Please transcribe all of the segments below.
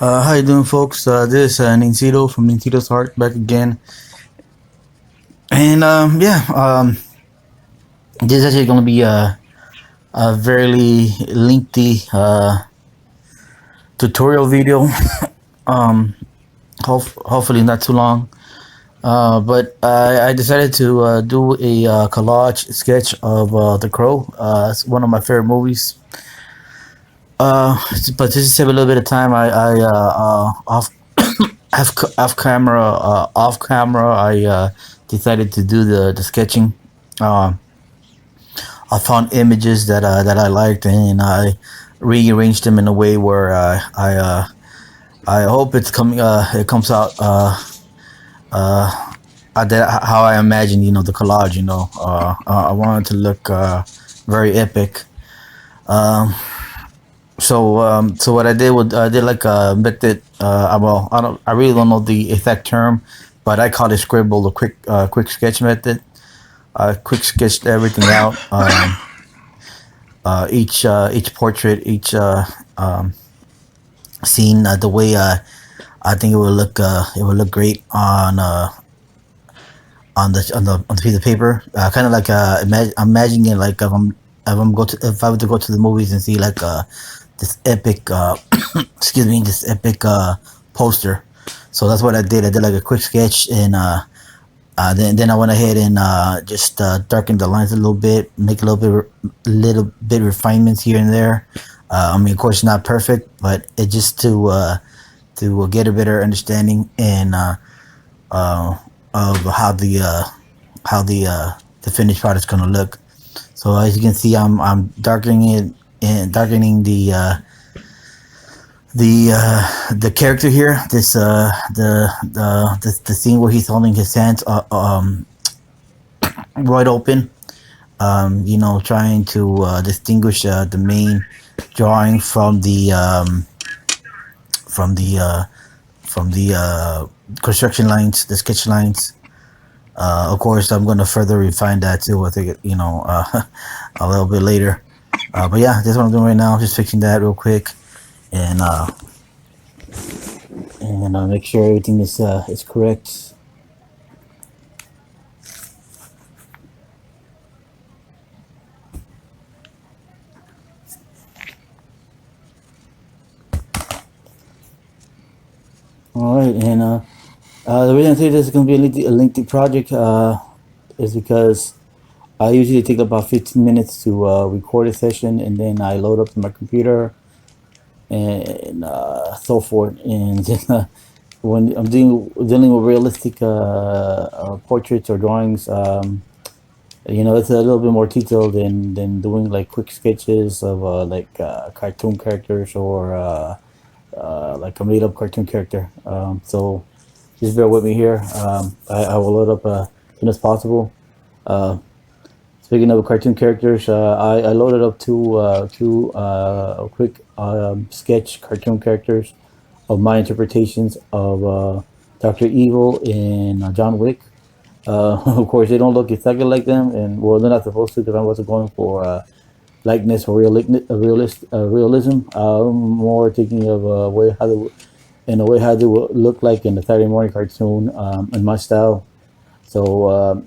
How you doing, folks? This is Nintito from Nintito's Heart back again, and this is actually going to be a very lengthy tutorial video. um, hopefully not too long. But I decided to do a collage sketch of The Crow. It's one of my favorite movies. Uh, but just to save a little bit of time, off camera, I decided to do the sketching. Uh, I found images that I liked, and I rearranged them in a way where I hope it comes out how I imagine, the collage. I want it to look very epic. Um, so what I did was I did like a method. Well, I really don't know the exact term, but I call it scribble, the quick sketch method. I quick sketched everything out. Each portrait, each scene, the way I think it would look great on the piece of paper. Kind of like I'm imagining it like if I were to go to the movies and see like this epic excuse me, this epic poster. So that's what I did. I did like a quick sketch, and then I went ahead and just darkened the lines a little bit, make a little bit refinements here and there. I mean, of course, not perfect, but it just to get a better understanding and of how the finished product is gonna look. So as you can see, I'm darkening it and darkening the character here. The scene where he's holding his hands wide open. Trying to distinguish the main drawing from the construction lines, the sketch lines. Of course, I'm going to further refine that too. I think a little bit later. But yeah, that's what I'm doing right now. Just fixing that real quick, and make sure everything is correct. All right, and the reason I say this is going to be a lengthy project is because I usually take about 15 minutes to record a session, and then I load up to my computer and so forth. And when I'm dealing with realistic portraits or drawings, it's a little bit more detailed than doing like quick sketches of cartoon characters or like a made up cartoon character. So just bear with me here. I will load up as soon as possible. Speaking of cartoon characters, I loaded up two quick sketch cartoon characters of my interpretations of Doctor Evil and John Wick. Of course, they don't look exactly like them, and well, they're not supposed to because I wasn't going for likeness or realism. I'm more thinking of in a way how they would look like in the Saturday morning cartoon in my style. So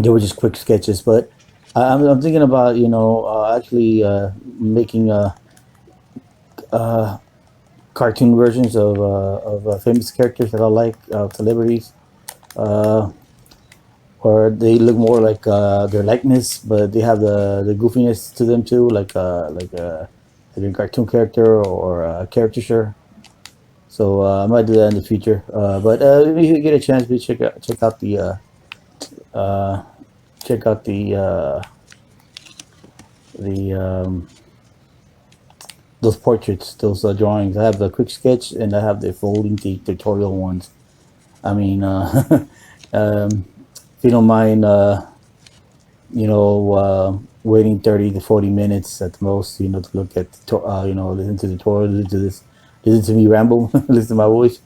they were just quick sketches, but I'm thinking about actually making cartoon versions of famous characters that I like, celebrities, uh, or they look more like their likeness, but they have the goofiness to them too, like a cartoon character or a caricature. So I might do that in the future. But if you get a chance, please uh, check out the those portraits, those drawings. I have the quick sketch and I have the folding tutorial ones. I mean, if you don't mind, waiting 30 to 40 minutes at the most, to look at, listen to the tutorial, listen to me ramble, listen to my voice.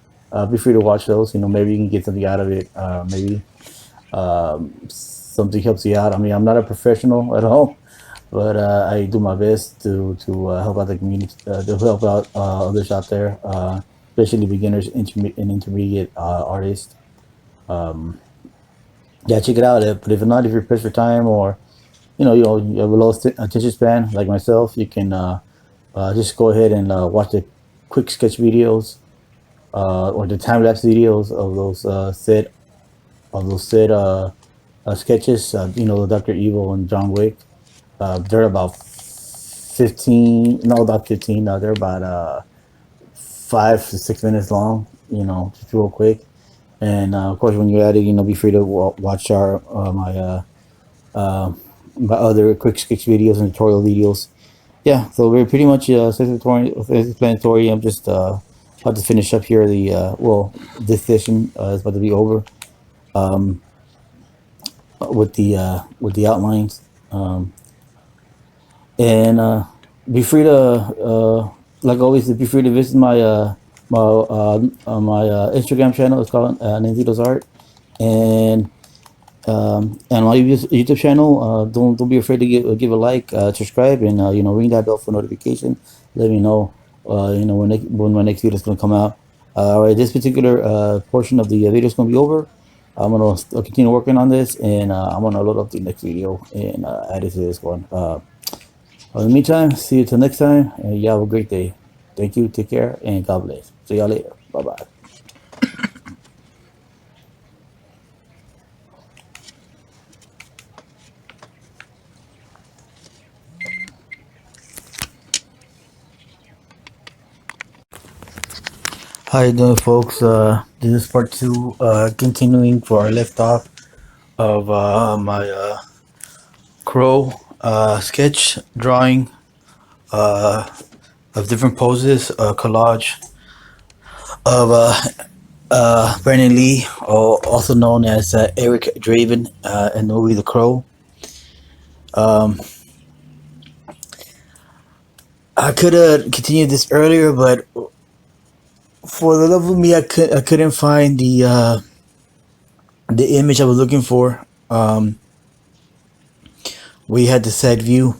Be free to watch those. Maybe you can get something out of it. Maybe something helps you out. I mean, I'm not a professional at all. but I do my best to help out the community, to help out others out there, especially beginners, and intermediate artists. Um, yeah, check it out. But if not, if you're pressed for time, or you have a low attention span like myself, you can just go ahead and watch the quick sketch videos, or the time lapse videos of those sketches. Doctor Evil and John Wick. They're about 15. No, about 15. They're about 5 to 6 minutes long. Just real quick. And of course, when you're at it, be free to watch my other quick sketch videos and tutorial videos. Yeah, so we're pretty much self-explanatory. I'm just about to finish up here. This session is about to be over with the outlines. And be free to, like always, be free to visit my Instagram channel. It's called Nintito's Art, and my YouTube channel. Don't be afraid to give a like, subscribe, and ring that bell for notification. Let me know when my next video is going to come out. All right, this particular portion of the video is going to be over. I'm gonna continue working on this, and I'm gonna load up the next video and add it to this one. In the meantime, see you till next time, and you have a great day. Thank you, take care, and God bless. See y'all later. Bye bye. How you doing, folks? This is part two, continuing for our left off of my crow sketch drawing of different poses, collage of Brandon Lee, also known as Eric Draven, and movie The Crow. I could have continued this earlier, but for the love of me, I couldn't find the image I was looking for. We had the side view,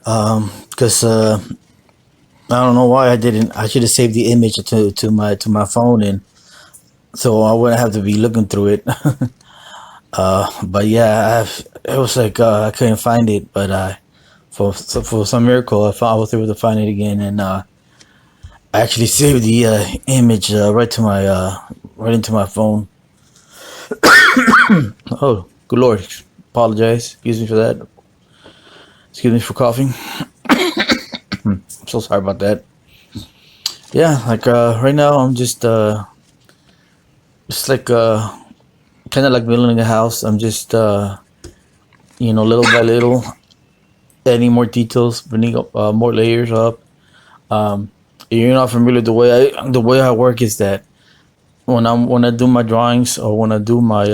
because I don't know why I didn't. I should have saved the image to my phone, and so I wouldn't have to be looking through it. But yeah, it was like I couldn't find it, but for some miracle, I was able to find it again, and I actually saved the image right into my phone. Oh, good Lord! Apologize. Excuse me for that. Excuse me for coughing. I'm so sorry about that. Yeah, like right now I'm just like kind of like building a house. I'm just little by little adding more details, bringing up more layers up. You're not familiar the way I work is that when I do my drawings, or when I do my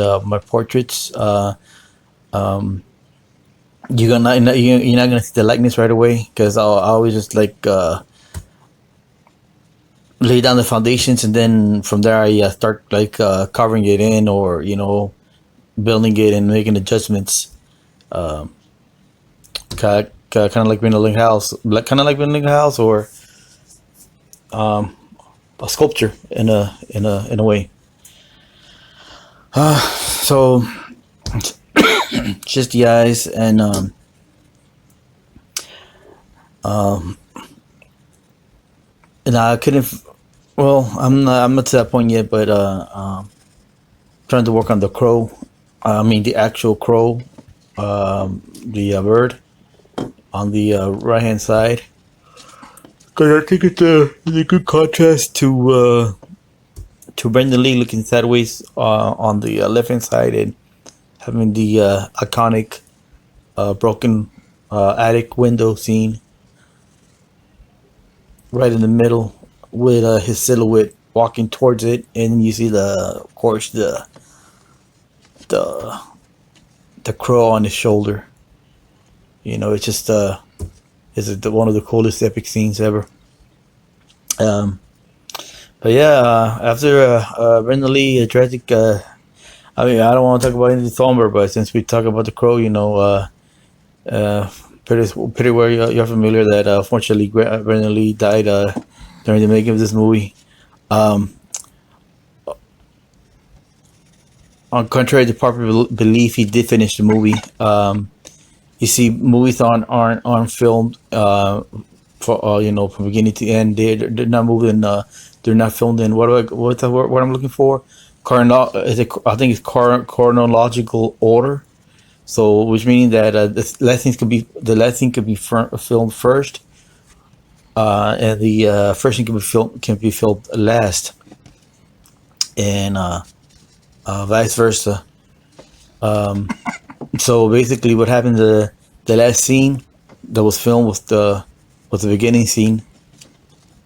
portraits, you're not gonna see the likeness right away, because I always just like lay down the foundations, and then from there I start like covering it in, or building it and making adjustments. Kind of like building a house, or a sculpture in a way. So just the eyes, and and I couldn't. Well, I'm not to that point yet, but trying to work on the crow. I mean the actual crow, the bird on the right hand side, because I think it's a good contrast to Brandon Lee looking sideways on the left hand side, and having the iconic broken attic window scene right in the middle, with his silhouette walking towards it, and you see of course the crow on his shoulder. It's just one of the coolest epic scenes ever. But yeah, after Brandon Lee tragic I mean, I don't want to talk about Andy Thornberg, but since we talk about The Crow, uh, pretty well you're familiar that unfortunately Brandon Lee died during the making of this movie. Um, on contrary to popular belief, he did finish the movie. You see, movies aren't filmed for from beginning to end. They're not moving. They're not filmed in what's the word what I'm looking for? I think it's chronological order. So, which meaning that the last thing could be filmed first, and the first thing can be filmed last, and vice versa. Um, so basically, what happened the last scene that was filmed was the beginning scene,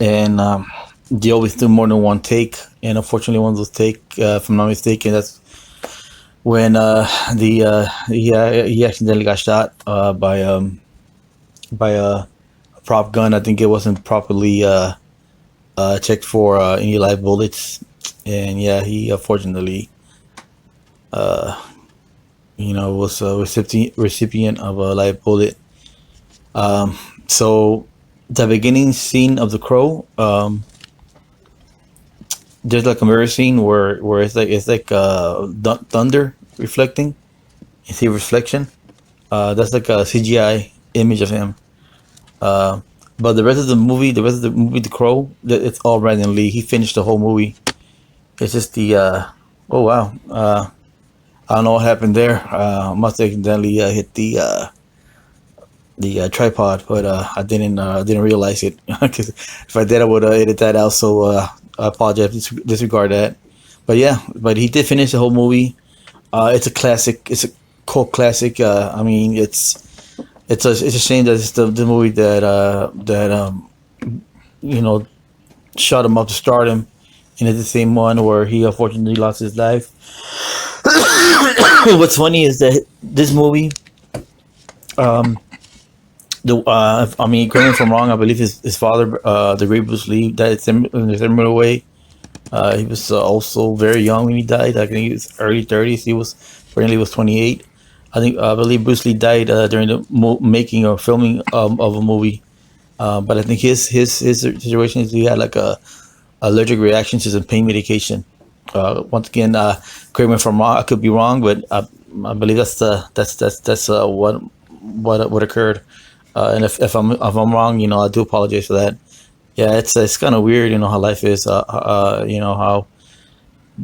and they always do more than one take. And unfortunately, one of those take, if I'm not mistaken, that's when he accidentally got shot by a prop gun. I think it wasn't properly checked for any live bullets, and yeah, he unfortunately was a recipient of a live bullet. So the beginning scene of The Crow, there's like a mirror scene where it's like thunder reflecting. You see reflection. That's like a CGI image of him. Uh, but the rest of the movie, The Crow, it's all Brandon Lee. He finished the whole movie. It's just the oh wow. I don't know what happened there. Must have accidentally hit the tripod, but I didn't realize it. Because if I did, I would have edited that out. So I apologize. Disregard that. But yeah, but he did finish the whole movie. It's a classic. It's a cult classic. I mean, it's a shame that it's the movie that you know shot him up to stardom, and it's the same one where he unfortunately lost his life. What's funny is that this movie, um, I mean, correct me if I'm wrong. I believe his father, the great Bruce Lee, died in a similar way. He was also very young when he died. I think he was early 30s. Apparently was 28. I believe Bruce Lee died during the making or filming of a movie. But I think his situation is he had like a allergic reaction to some pain medication. Once again, correct me if I'm wrong. I could be wrong, but I believe that's what occurred. And if I'm wrong, I do apologize for that. Yeah, it's kind of weird, how life is. How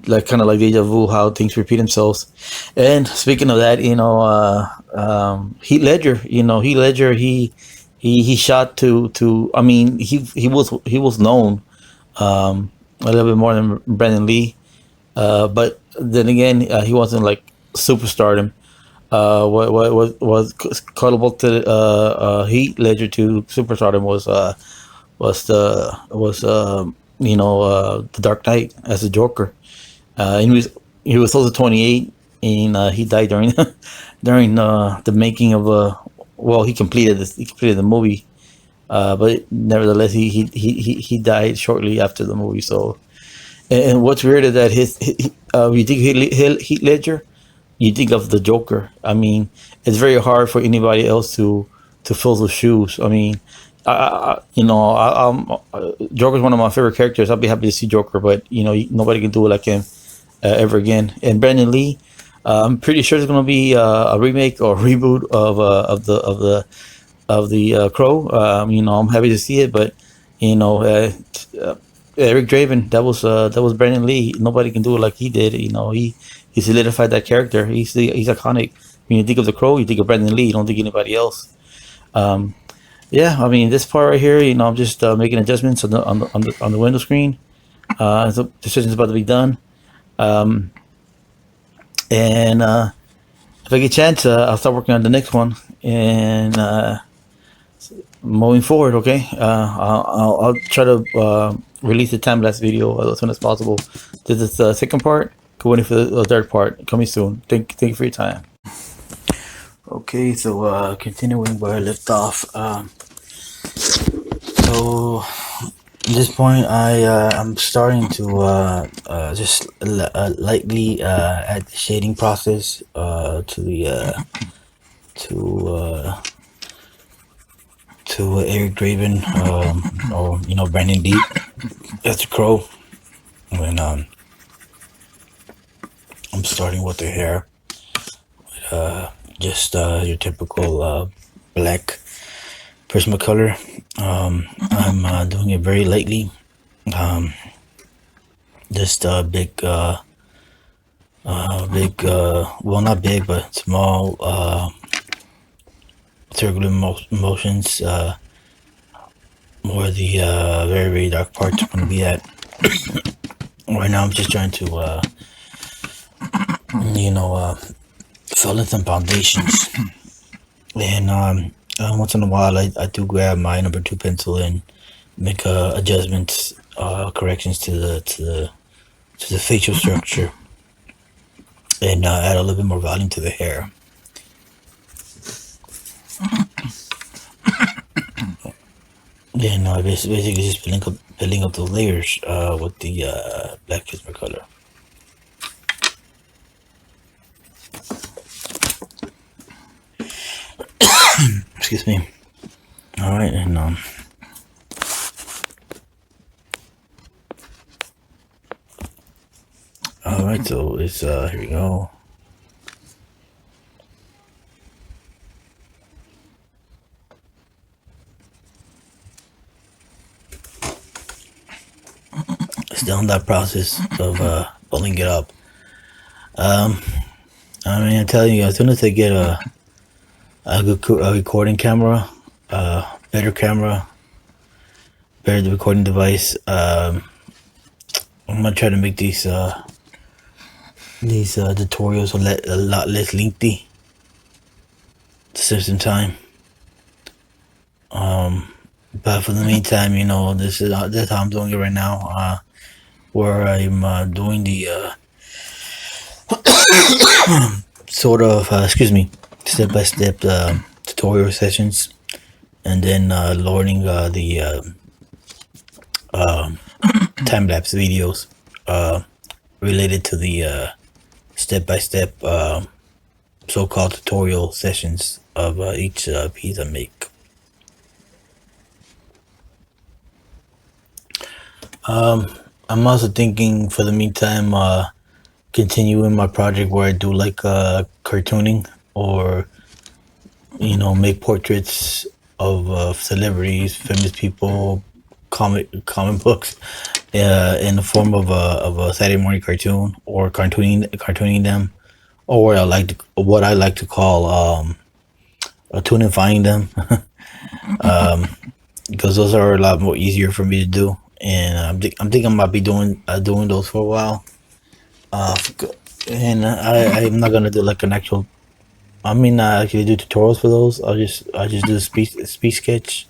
like kind of like deja vu, how things repeat themselves. And speaking of that, Heath Ledger, he shot to. I mean, he was known a little bit more than Brandon Lee, but then again, he wasn't like superstardom. What was callable to Heath Ledger to superstardom was the Dark Knight as the Joker. And he was also 28, and he died during during the making of well, he completed the movie, but nevertheless he died shortly after the movie. So, and what's weird is that you think Heath Ledger, you think of the Joker. I mean, it's very hard for anybody else to fill those shoes. I mean, Joker's one of my favorite characters. I'll be happy to see Joker, but nobody can do it like him ever again. And Brandon Lee, I'm pretty sure there's going to be a remake or reboot of the Crow. I'm happy to see it, but Eric Draven, that was Brandon Lee. Nobody can do it like he did. He solidified that character. He's iconic. When you think of the Crow, you think of Brandon Lee. You don't think anybody else. Um, yeah, I mean this part right here. I'm just making adjustments on the window screen. The decision's about to be done. Um, and if I get a chance, I'll start working on the next one. And moving forward, okay, I'll try to release the time lapse video as soon as possible. This is the second part. Going for the third part coming soon. Thank you for your time. Okay, so continuing where I left off. So this point, I'm starting to just lightly add the shading process to the to Eric Draven, or Brandon Deep. That's a Crow. When I'm starting with the hair, just your typical black Prismacolor. I'm doing it very lightly. Just well, not big, but small circular motions. Where the very, very dark parts are going to be at. Right now, I'm just trying to, fill in some foundations. And once in a while, I do grab my number 2 pencil and make adjustments, corrections to the facial structure, and add a little bit more volume to the hair. Then basically just building up the layers with the black Prismacolor. Excuse me. All right, and all right, so it's here we go. Still in that process of pulling it up. I mean, I tell you, as soon as I get a good recording camera, better camera, better recording device, I'm gonna try to make these tutorials a lot less lengthy to save some time. But for the meantime, this is that's how I'm doing it right now. Where I'm doing the sort of step-by-step tutorial sessions, and then learning the time-lapse videos related to the step-by-step so-called tutorial sessions of each piece I make. I'm also thinking, for the meantime, continuing my project where I do like cartooning, or make portraits of celebrities, famous people, comic books, in the form of a Saturday morning cartoon, or cartooning them, or what I like to call tunifying them, because those are a lot more easier for me to do. And I'm thinking I might be doing those for a while. And I'm not gonna do like an actual. I mean, not actually do tutorials for those. I'll just do a speech sketch,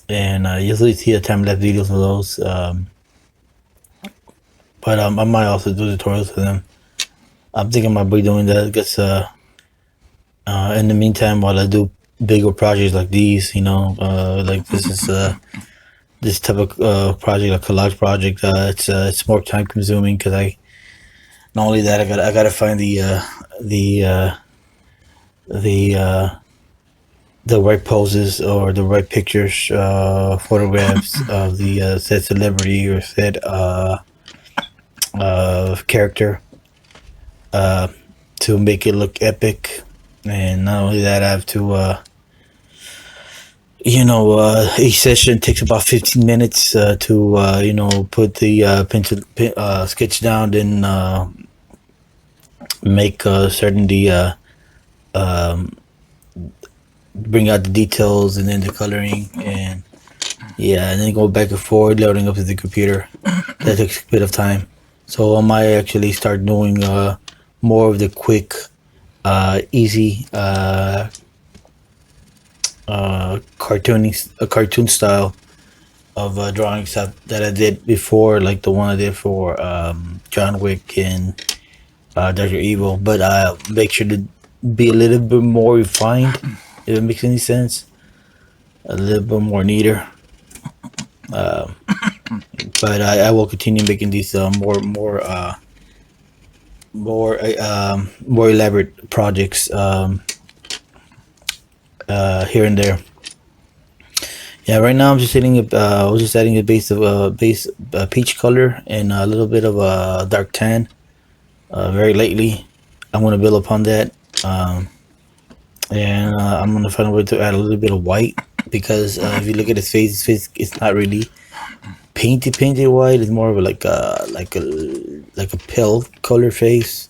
and usually see the time-lapse videos for those. But I might also do tutorials for them. I'm thinking I might be doing that because in the meantime, while I do bigger projects like these, like this is this type of project, a collage project, it's more time consuming, because not only that, I gotta find the right poses, or the right pictures, photographs of the said celebrity or said character, to make it look epic. And not only that, I have to each session takes about 15 minutes to put the pencil sketch down, then make certainty, bring out the details, and then the coloring, and then go back and forth, loading up to the computer. That takes a bit of time, so I might actually start doing more of the quick, easy cartoon style of drawing stuff that I did before, like the one I did for John Wick and Dr. Evil, but make sure to be a little bit more refined, if it makes any sense, a little bit more neater. But I will continue making these more elaborate projects here and there. Yeah, right now I'm just adding I was just adding a base peach color and a little bit of a dark tan. Very lately, I'm gonna build upon that, and I'm gonna find a way to add a little bit of white because if you look at his face it's not really painted white. It's more of a like a pale color face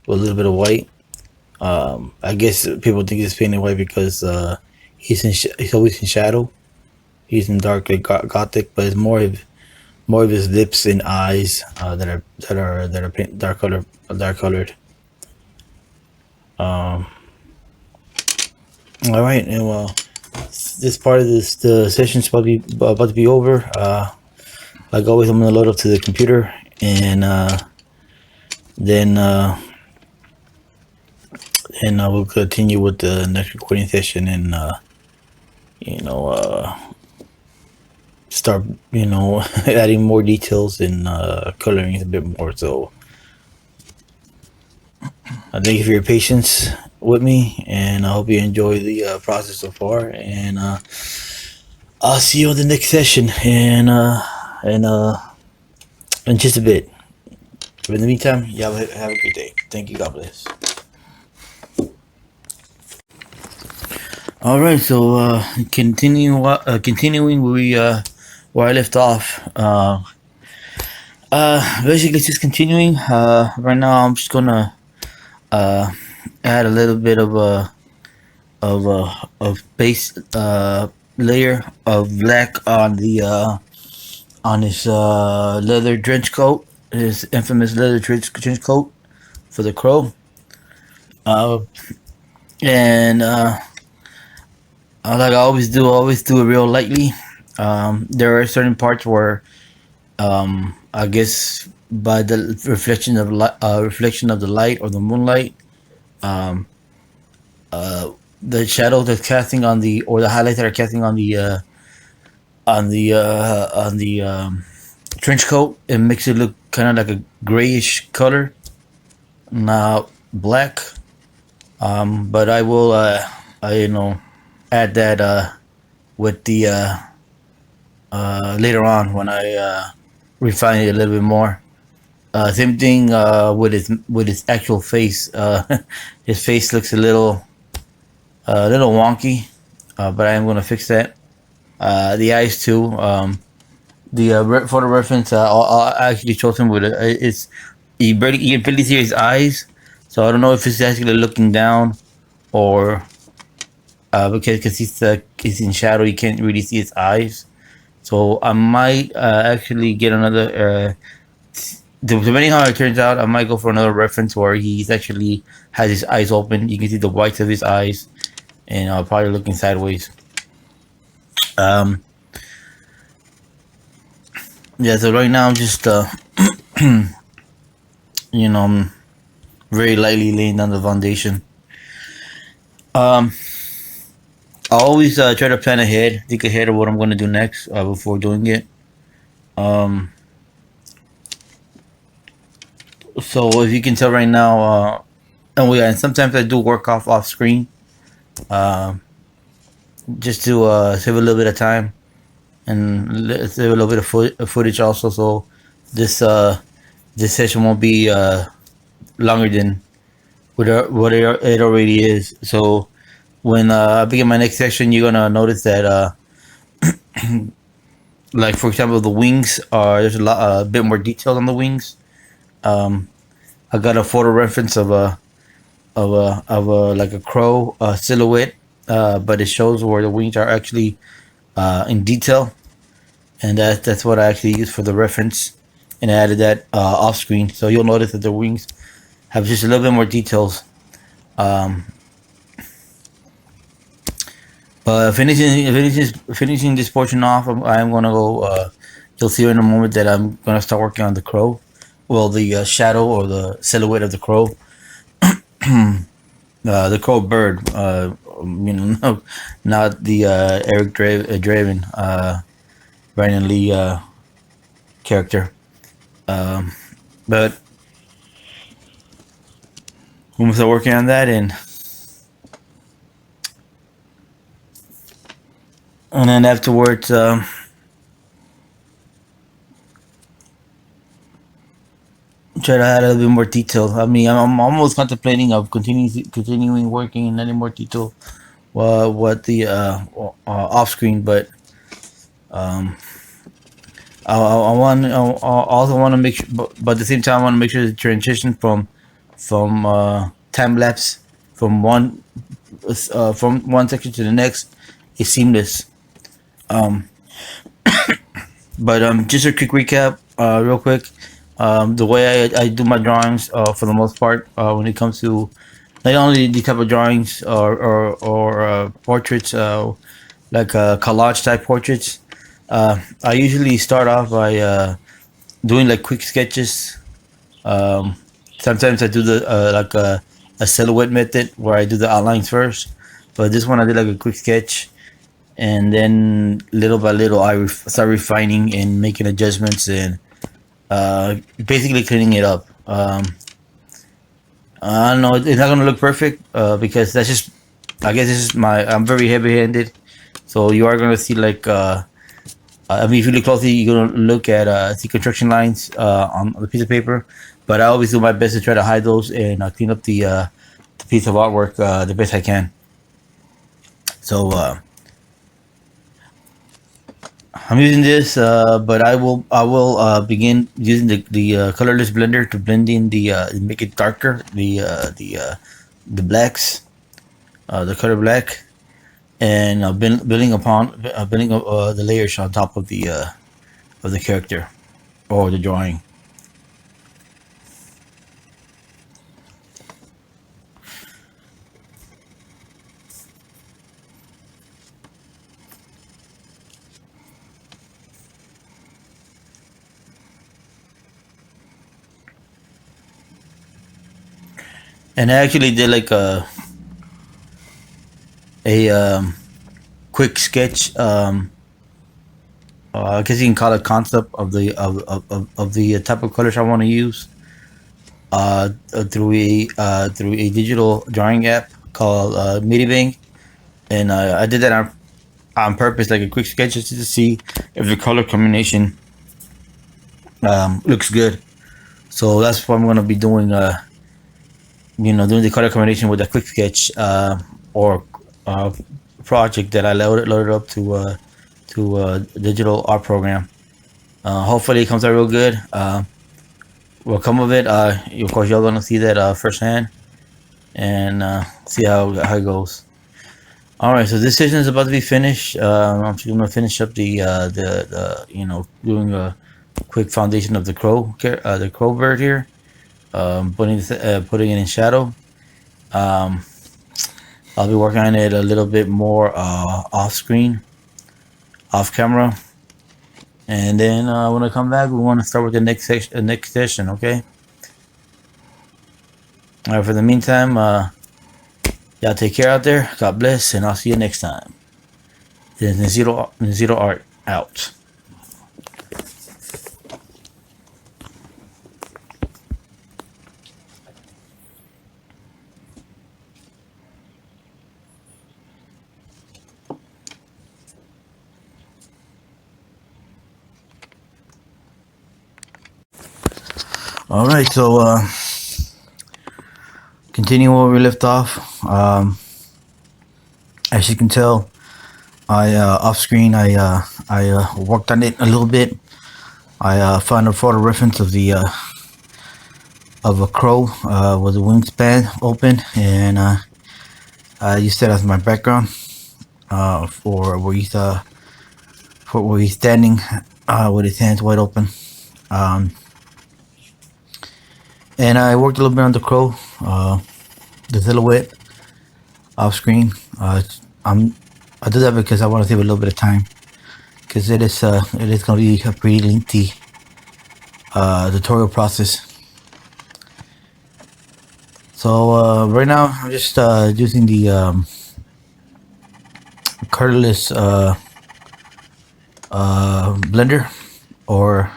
with a little bit of white. I guess people think he's painted white because he's always in shadow. He's in dark like gothic, but it's more of his lips and eyes that are dark colored. Um, all right, and well, this part of the session's probably about to be over. Like always, I'm gonna load up to the computer and then and I will continue with the next recording session and you know start adding more details and coloring a bit more. So thank you for your patience with me, and I hope you enjoy the process so far. And I'll see you on the next session, and in just a bit. But in the meantime, y'all have a good day. Thank you. God bless. All right, so continuing where I left off. Basically just continuing. Right now I'm just gonna add a little bit of of base layer of black on his leather trench coat, his infamous leather trench coat for the crow. And like I always do it real lightly. There are certain parts where I guess by the reflection of the light or the moonlight, the shadow that's casting on the or the highlights that are casting on the trench coat, it makes it look kind of like a grayish color, not black. But I will add that with the later on when I refine it a little bit more. Same thing with his actual face. His face looks a little wonky, but I am going to fix that. The eyes too. For the reference, I'll actually show him with it. It's you can barely see his eyes, so I don't know if he's actually looking down or because he's in shadow, you can't really see his eyes. So I might actually get another. Depending on how it turns out, I might go for another reference where he's actually has his eyes open. You can see the whites of his eyes, and probably looking sideways. Yeah. So right now I'm just I'm very lightly laying down the foundation. I always try to plan ahead, think ahead of what I'm going to do next before doing it. So if you can tell right now, and sometimes I do work off screen, just to save a little bit of time and save a little bit of footage also. So this session won't be longer than what it already is. So when I begin my next session, you're gonna notice that like for example, the wings there's a bit more detail on the wings. I got a photo reference of a like a crow silhouette, but it shows where the wings are actually in detail, and that's what I actually used for the reference, and I added that off screen. So you'll notice that the wings have just a little bit more details. Finishing this portion off, I'm gonna go. You'll see in a moment that I'm gonna start working on the crow. Well, the shadow or the silhouette of the crow. The crow bird. No, not the Eric Draven. Brandon Lee character. But we're still working on that, and then afterwards, try to add a little bit more detail. I mean, I'm almost contemplating of continuing working in any more detail, what the off screen, but I want I also want to make sure, but at the same time, I want to make sure the transition from time lapse from one section to the next is seamless. Um, but just a quick recap, real quick. The way I do my drawings, for the most part, when it comes to not only the type of drawings or portraits, like collage type portraits, I usually start off by doing like quick sketches. Um, Sometimes I do the like a silhouette method where I do the outlines first, but this one I did like a quick sketch, and then little by little I start refining and making adjustments and basically cleaning it up. I don't know, it's not gonna look perfect because that's just, I guess this is I'm very heavy-handed, so you are gonna see like I mean, if you look closely, you're gonna look at see construction lines on the piece of paper. But I always do my best to try to hide those and clean up the piece of artwork the best I can. So I'm using this, but I will begin using the colorless blender to blend in make it darker, the blacks, the color black, and building upon building the layers on top of the character or the drawing. And I actually did like a quick sketch. I guess you can call it concept of the type of colors I want to use. Through a digital drawing app called Medibang, and I did that on purpose, like a quick sketch, just to see if the color combination looks good. So that's what I'm gonna be doing. Doing the color combination with a quick sketch or project that I loaded up to a digital art program. Hopefully, it comes out real good. What come of it? Of course, y'all gonna see that firsthand and see how it goes. All right, so this session is about to be finished. I'm just gonna finish up the doing a quick foundation of the crow bird here. Putting it in shadow. I'll be working on it a little bit more off screen, off camera, and then when I come back, we want to start with the next session. Okay. All right. For the meantime, y'all take care out there. God bless, and I'll see you next time. This is Zero Art out. All right, so continue where we left off. As you can tell, I off screen I worked on it a little bit. I found a photo reference of a crow with a wingspan open, and I used that as my background for where he's standing with his hands wide open. And I worked a little bit on the crow, the silhouette off screen. I do that because I want to save a little bit of time, because it is going to be a pretty lengthy tutorial process. So right now I'm just using the colorless blender or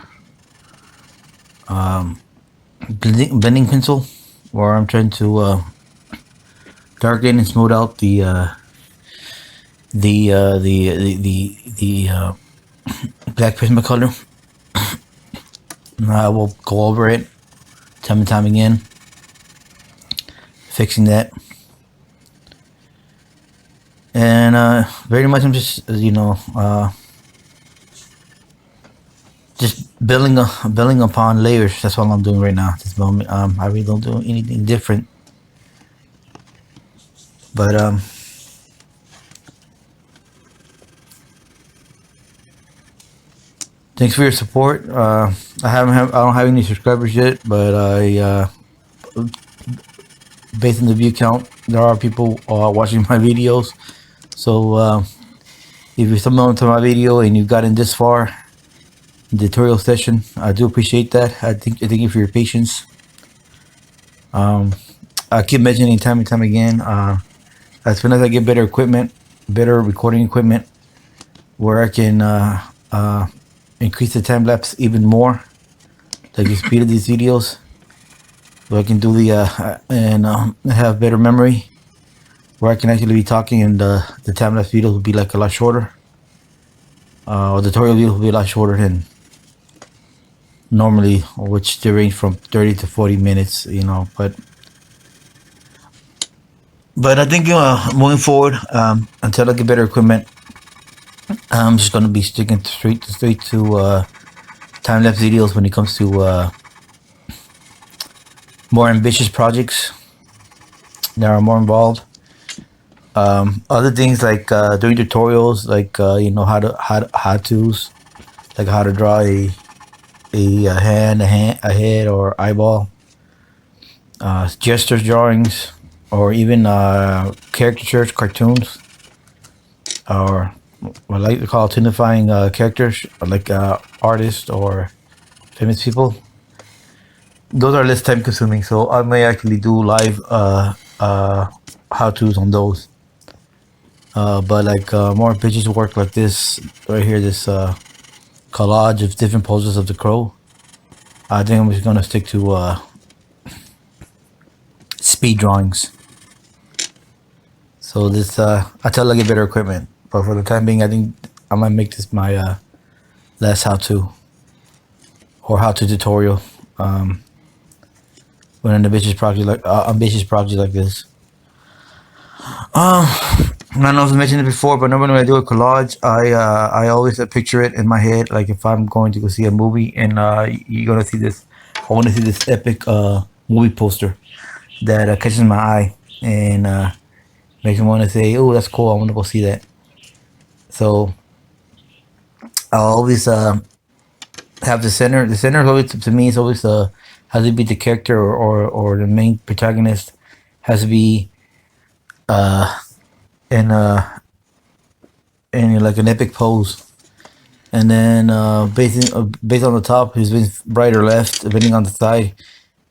blending pencil, where I'm trying to darken and smooth out the black Prismacolor. I will go over it time and time again, fixing that. And very much I'm just just building upon layers. That's all I'm doing right now at this moment. I really don't do anything different, but thanks for your support. I don't have any subscribers yet, but based on the view count, there are people watching my videos. So if you stumbled onto my video and you've gotten this far in the tutorial session, I do appreciate that. I thank you for your patience. I keep mentioning time and time again, as soon as I get better equipment, better recording equipment, where I can increase the time lapse even more, like the speed of these videos, so I can do and have better memory, where I can actually be talking and the time lapse videos will be like a lot shorter. Or the tutorial videos will be a lot shorter than normally, which they range from 30 to 40 minutes, but I think moving forward, until I get better equipment, I'm just gonna be sticking straight to time-lapse videos when it comes to more ambitious projects that are more involved. Other things like doing tutorials, like how-tos, like how to draw a hand, a head, or eyeball, gestures drawings, or even caricatures, cartoons, or what I like to call tunifying characters, like artists or famous people. Those are less time consuming, so I may actually do live how-tos on those. But like more ambitious work like this right here, this collage of different poses of the crow, I think I'm just gonna stick to speed drawings. So this until I get better equipment. But for the time being, I think I might make this my last how-to or how-to tutorial when an ambitious project like this. I don't know if I mentioned it before, but normally when I do a collage, I always picture it in my head. Like if I'm going to go see a movie and you're gonna see this, I want to see this epic movie poster that catches my eye and makes me want to say, "Oh, that's cool. I want to go see that." So I always have the center. The center is always, to me, is always has to be the character or the main protagonist has to be in like an epic pose, and then based on the top, he's been right or left, depending on the side.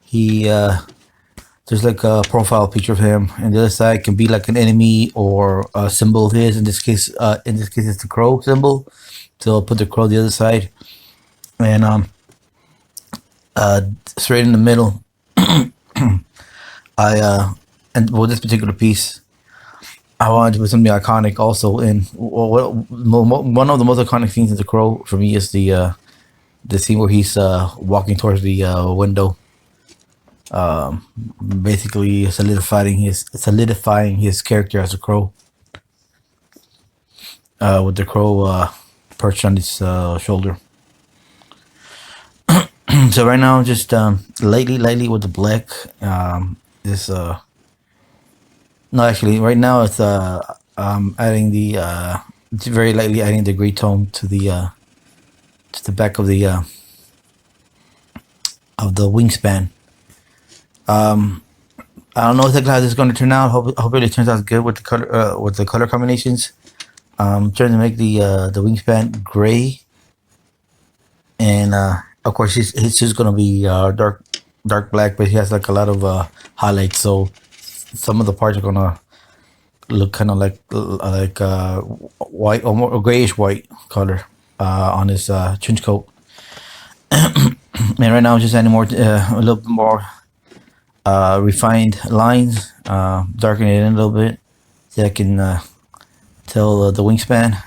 He there's like a profile picture of him, and the other side can be like an enemy or a symbol of his. In this case, it's the crow symbol. So I'll put the crow the other side, and straight in the middle. And with this particular piece, I wanted to put something iconic also in. One of the most iconic scenes in The Crow for me is the scene where he's walking towards the window, basically solidifying his character as a crow, with the crow perched on his shoulder. So right now, just lightly with the black. No, actually, right now it's adding very lightly adding the gray tone to the back of the wingspan. I don't know exactly how this is going to turn out. Hopefully, it turns out good with the color combinations. I'm trying to make the wingspan gray, and of course, it's just going to be dark black, but he has like a lot of highlights, so some of the parts are gonna look kind of like white or more grayish white color. on his trench coat. And right now I'm just adding more, a little bit more refined lines, darkening it in a little bit so I can tell the wingspan.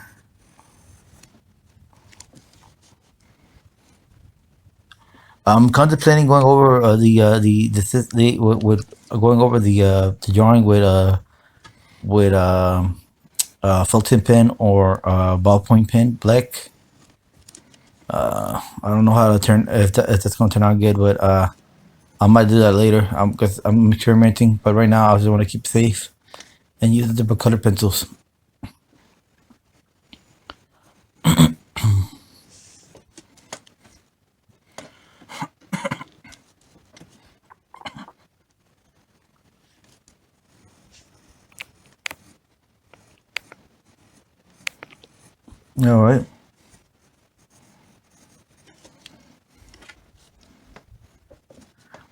I'm contemplating going over going over the drawing with Felton pen or ballpoint pen, black. I don't know how to turn if that's gonna turn out good, but I might do that later. Because I'm experimenting, but right now I just want to keep safe and use the different color pencils. All right.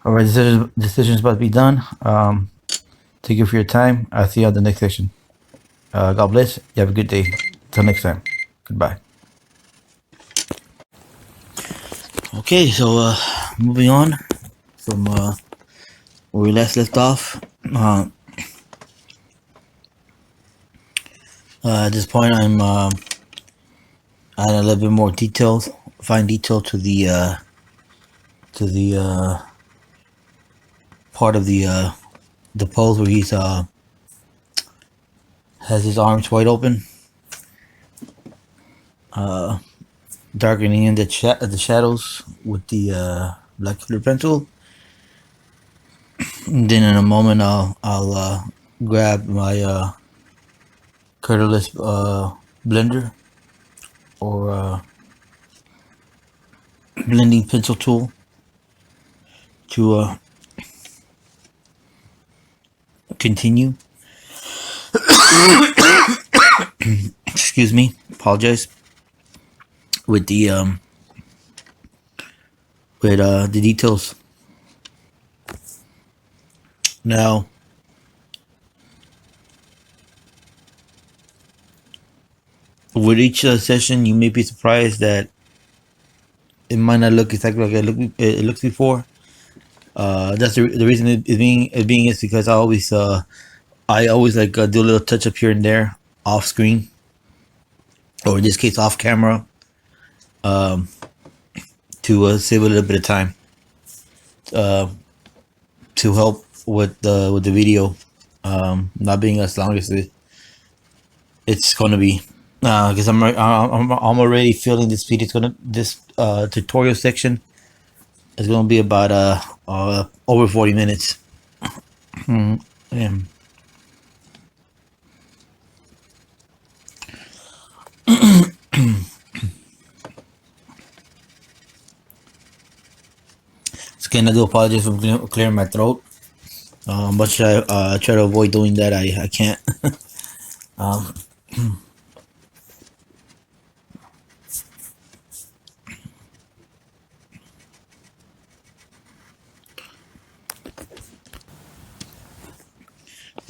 All right, decision's about to be done. Thank you for your time. I'll see you on the next session. God bless. You have a good day. Till next time. Goodbye. Okay, so moving on from where we last left off. At this point, I'm adding a little bit more details, fine detail to the part of the pose where he's has his arms wide open, darkening in the shadows with the black color pencil. And then in a moment, I'll grab my colorless blender or blending pencil tool to continue. Excuse me, apologize. With the details. Now, with each session, you may be surprised that it might not look exactly like it looks before. That's the reason it being is because I always like do a little touch up here and there off screen, or in this case off camera, to save a little bit of time, to help with the video not being as long as it's gonna be. Because I'm already feeling this video. This tutorial section is gonna be about over 40 minutes. Yeah. Again, I do apologize for clearing my throat. Much I try to avoid doing that, I can't.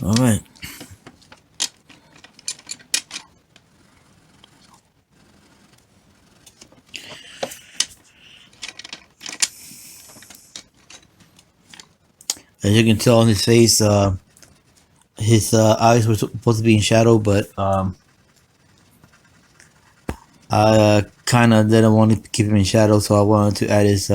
All right. As you can tell on his face, his eyes were supposed to be in shadow, but I kind of didn't want to keep him in shadow, so I wanted to add his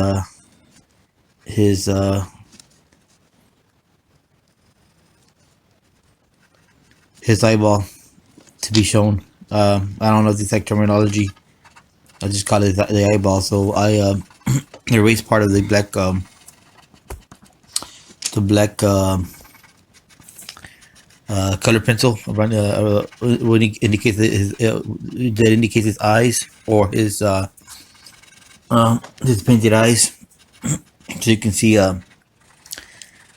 eyeball to be shown. I don't know the exact terminology. I just call it the eyeball. So I erased part of the black color pencil around when it indicates that indicates his eyes or his painted eyes, so you can see that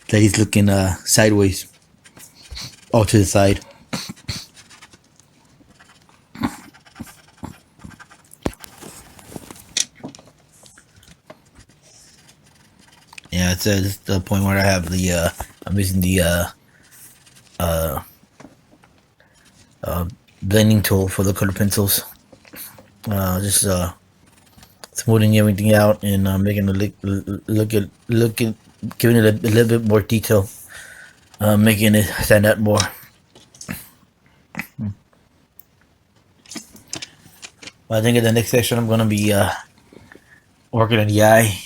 he's looking sideways or to the side. Yeah, it's the point where I have the I'm using the blending tool for the color pencils. Just smoothing everything out and making it look at giving it a little bit more detail, making it stand out more. I think in the next section I'm gonna be working on the eye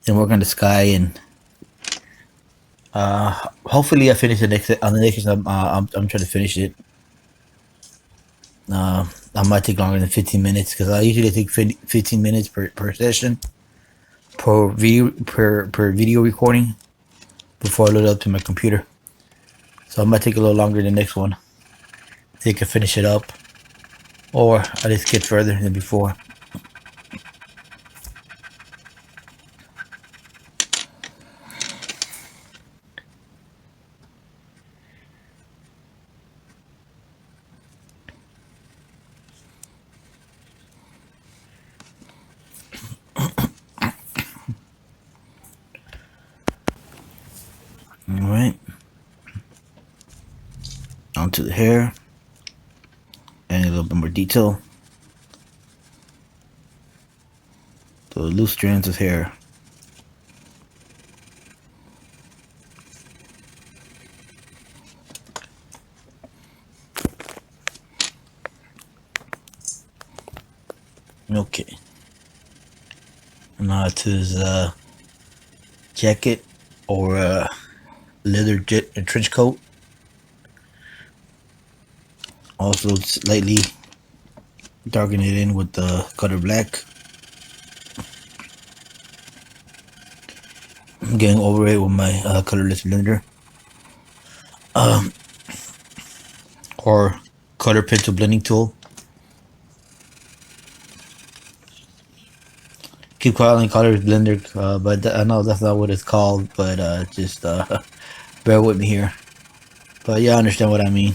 and working on the sky, and hopefully I finish the next on the next. I'm trying to finish it. I might take longer than 15 minutes because I usually take 15 minutes per session per video recording before I load it up to my computer. So I might take a little longer than the next one. So I can finish it up, or I just skip further than before. All right, onto the hair, and a little bit more detail. The loose strands of hair. Okay. Now to his jacket or leather trench coat. Also slightly darken it in with the color black. I'm getting over it with my colorless blender. Or color pencil blending tool. Keep calling color blender, but I know that's not what it's called. But just bear with me here. But yeah, I understand what I mean.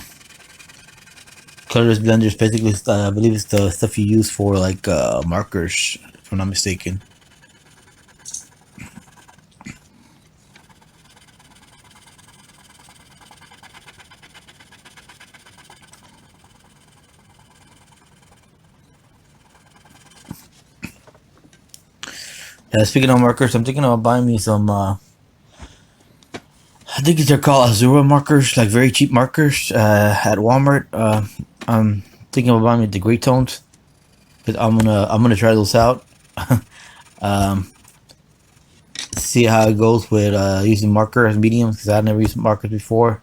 Colorless blender is basically, I believe it's the stuff you use for like markers, if I'm not mistaken. Speaking of markers, I'm thinking about buying me some. I think they're called Azura markers, like very cheap markers at Walmart. I'm thinking about buying me the gray tones, because I'm gonna try those out. See how it goes with using marker as mediums, because I've never used markers before.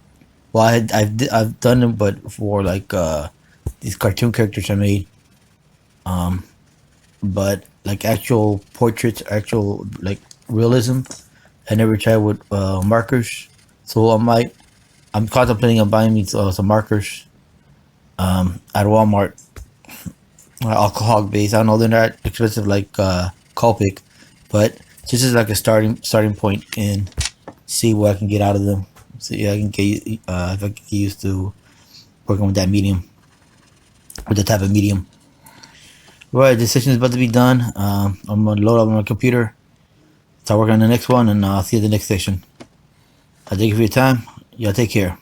Well, I've done them, but for like these cartoon characters I made. But like actual portraits, actual like realism, I never tried with markers. So I'm contemplating on buying me some markers at Walmart, alcohol based. I know they're not expensive like Copic, but just as like a starting point, and see what I can get out of them. See I can get if I can get used to working with that medium, with the type of medium. Right, this session is about to be done. I'm gonna load up on my computer, start working on the next one, and I'll see you at the next session. I thank you for your time. Y'all take care.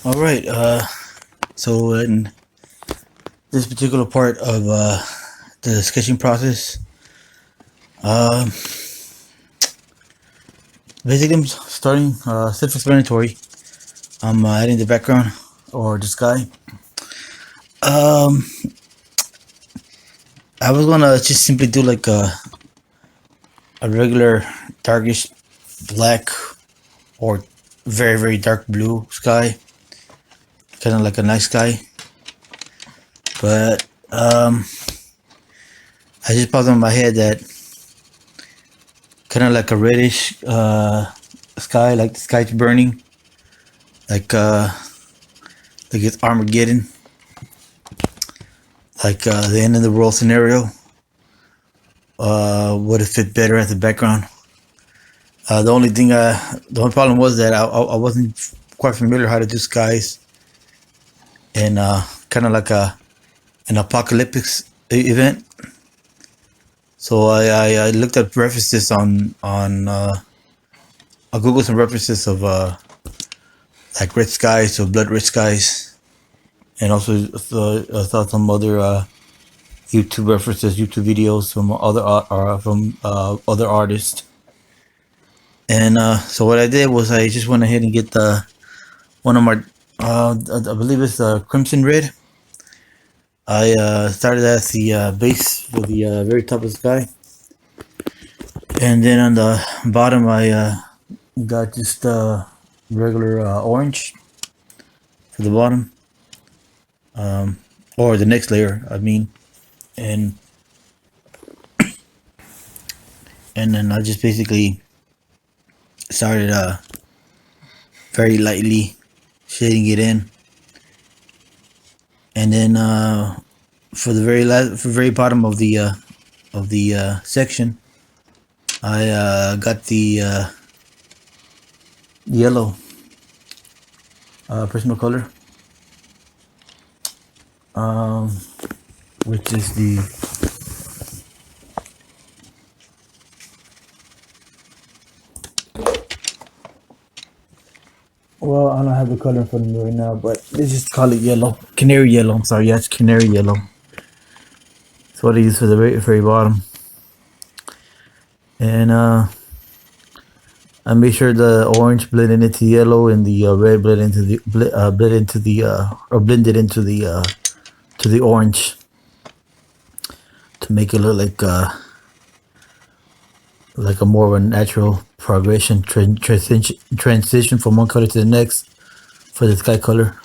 All right. So in this particular part of the sketching process, basically I'm starting self-explanatory. I'm adding the background or the sky. I was gonna just simply do like a regular darkish black or very very dark blue sky, kind of like a night sky. But I just popped in my head that kind of like a reddish sky, like the sky's burning, like it's Armageddon. Like the end of the world scenario would have fit better as the background. The only problem was that I wasn't quite familiar how to do skies and kind of like an apocalyptic event. So I looked at references on I googled some references of like red skies or blood red skies, and also saw some other YouTube references, YouTube videos from other artists. And so what I did was I just went ahead and get one of my I believe it's Crimson Red. I started at the base for the very top of the sky, and then on the bottom I got just regular orange for the bottom, or the next layer, I mean, and then I just basically started very lightly shading it in, and then for the very bottom of the section, I got the yellow Prismacolor, which is the well, I don't have the color in front of me right now, but let's just call it yellow, canary yellow. I'm sorry, yeah, it's canary yellow. That's what I use for the very bottom, and I made sure the orange blended into yellow and the red blended into the blended into the to the orange to make it look like a more of a natural progression transition from one color to the next for the sky color.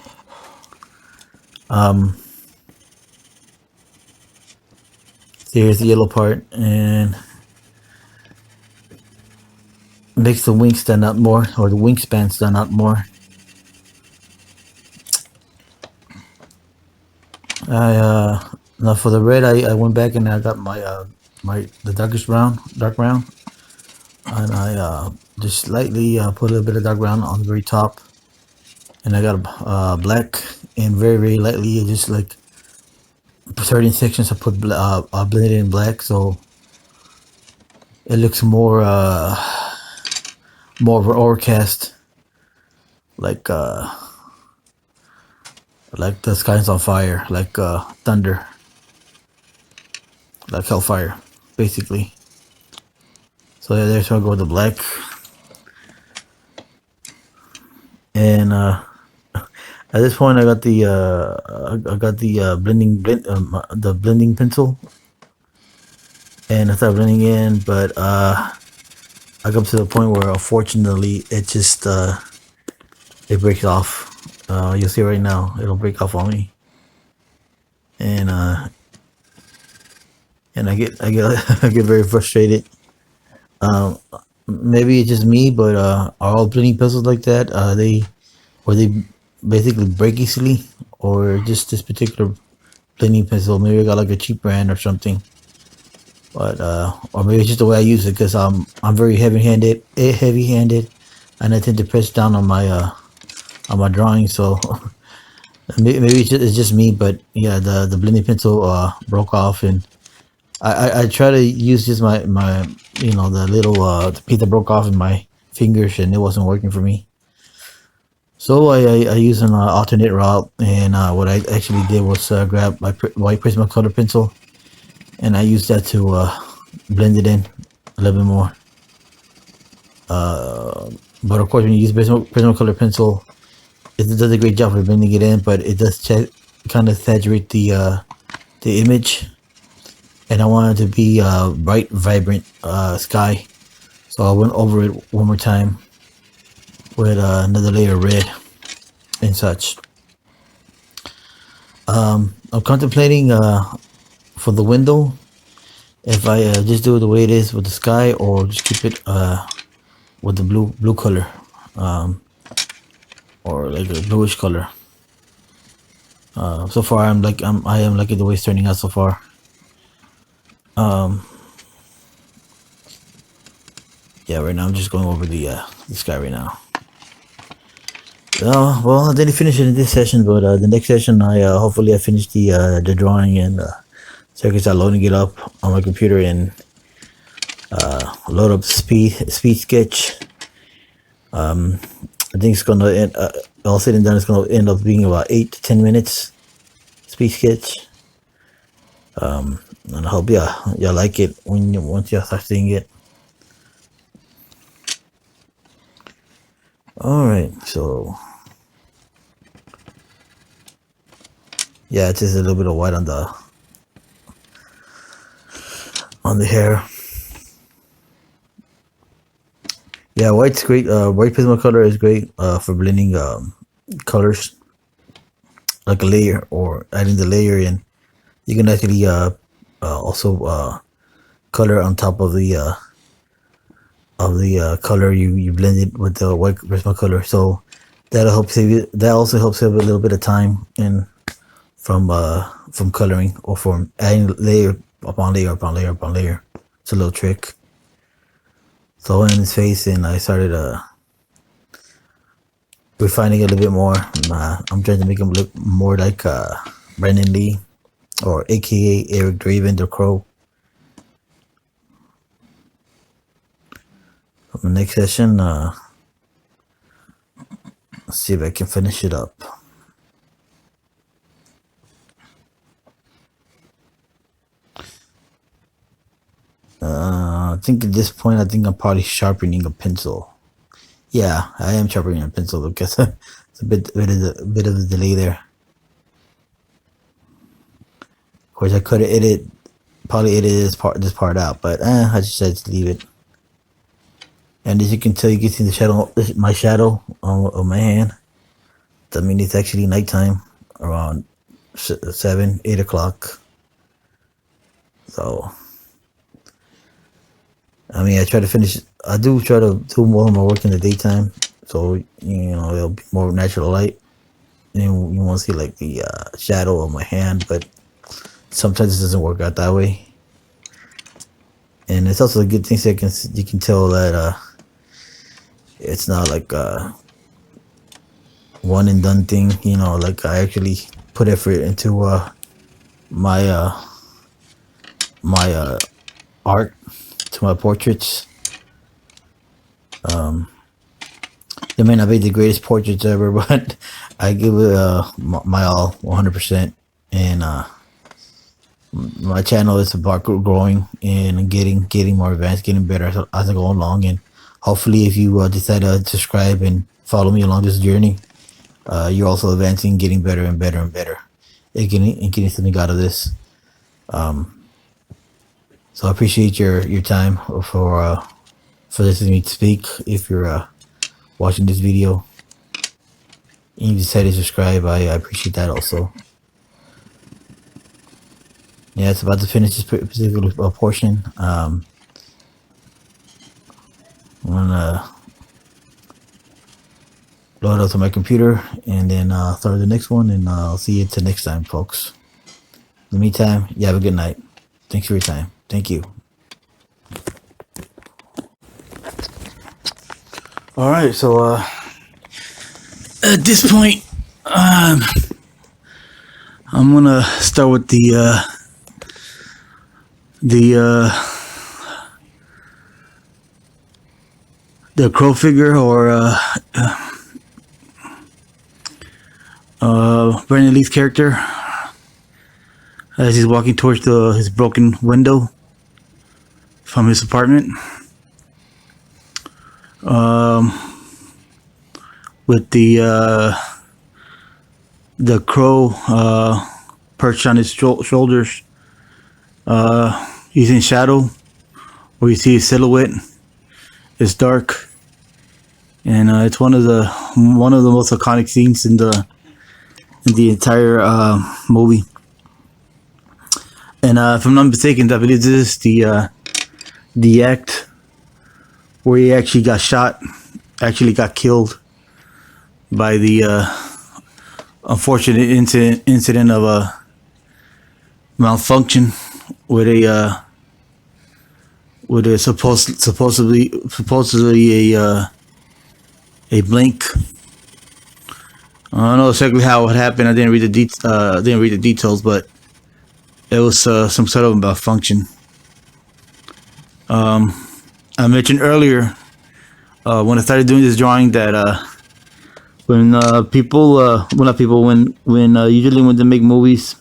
Here's the yellow part, and makes the wings stand out more, or the wingspan stand out more. Now for the red, I went back and I got my the dark brown, and I just slightly put a little bit of dark brown on the very top, and I got a black, and very lightly, just like certain sections I put I blended in black, so it looks more of an overcast, like the sky's on fire, like thunder, like hellfire, basically. So yeah, there's where I go with the black, and at this point I got the blending pencil, and I started blending in, but I got to the point where unfortunately it just it breaks off. You'll see right now it'll break off on me, and I get I get very frustrated. Maybe it's just me, but are all blending pencils like that? They basically break easily, or just this particular blending pencil? Maybe I got like a cheap brand or something. But or maybe it's just the way I use it, because I'm very heavy-handed, and I tend to press down on my drawing. So maybe it's just me, but yeah, the blending pencil broke off, and I try to use just my the little piece that broke off in my fingers, and it wasn't working for me. So I use an alternate route, and what I actually did was grab my white Prismacolor pencil, and I used that to blend it in a little bit more. But of course, when you use Prismacolor pencil, it does a great job of blending it in, but it does kind of saturate the image, and I wanted it to be bright, vibrant sky. So I went over it one more time with another layer of red and such. I'm contemplating for the window if I just do it the way it is with the sky, or just keep it with the blue color, or like a bluish color. So far I am liking the way it's turning out so far. Yeah, right now I'm just going over the sky right now. Well, I didn't finish it in this session, but the next session hopefully I finish the drawing, and so I can start loading it up on my computer and load up speed sketch. I think it's gonna end, all said and done, it's gonna end up being about 8 to 10 minutes speed sketch. And I hope y'all like it once y'all start seeing it. All right, so yeah, it's just a little bit of white on the hair. Yeah, white's great. White Prismacolor is great for blending colors, like a layer or adding the layer in. You can actually also color on top of the color you blended with the white Prismacolor. So that'll help save you. That also helps save a little bit of time in from coloring or from adding layer upon layer upon layer upon layer. It's a little trick. So I went in his face and I started refining it a little bit more. I'm trying to make him look more like Brandon Lee, or AKA Eric Draven, the Crow. For the next session, let's see if I can finish it up. I think at this point, I'm probably sharpening a pencil. Yeah, I am sharpening a pencil because it's a bit of a delay there. Of course, I could have probably edited this part out, but I just decided to leave it. And as you can tell, you can see the shadow, my shadow on my hand. That means it's actually nighttime, around 7, 8 o'clock. So, I mean, I try to finish. I do try to do more of my work in the daytime, so it'll be more natural light, and you won't see like the shadow of my hand. But sometimes it doesn't work out that way, and it's also a good thing. So you can tell that it's not like a one and done thing. Like I actually put effort into my art, to my portraits. They may not be the greatest portraits ever, but I give it my all, 100%. And my channel is about growing and getting more advanced, getting better as I go along. And hopefully, if you decide to subscribe and follow me along this journey, you're also advancing, getting better and better and better, and getting something out of this. So I appreciate your time for listening to me speak. If you're watching this video and you decide to subscribe, I appreciate that also. Yeah, it's about to finish this particular portion. I'm gonna load it up to my computer and then start the next one, and I'll see you till next time, folks. In the meantime, you have a good night. Thanks for your time. Thank you. All right, so at this point, I'm gonna start with the crow figure, or Brandon Lee's character, as he's walking towards his broken window from his apartment. With the crow perched on his shoulders. He's in shadow, where you see his silhouette. It's dark, and it's one of the most iconic scenes in the entire movie. And if I'm not mistaken, I believe this is the act where he actually got shot, actually got killed by the unfortunate incident of a malfunction with a supposedly a blink. I don't know exactly how it happened. I didn't read the details, but it was some sort of malfunction. I mentioned earlier when I started doing this drawing that when usually when they make movies,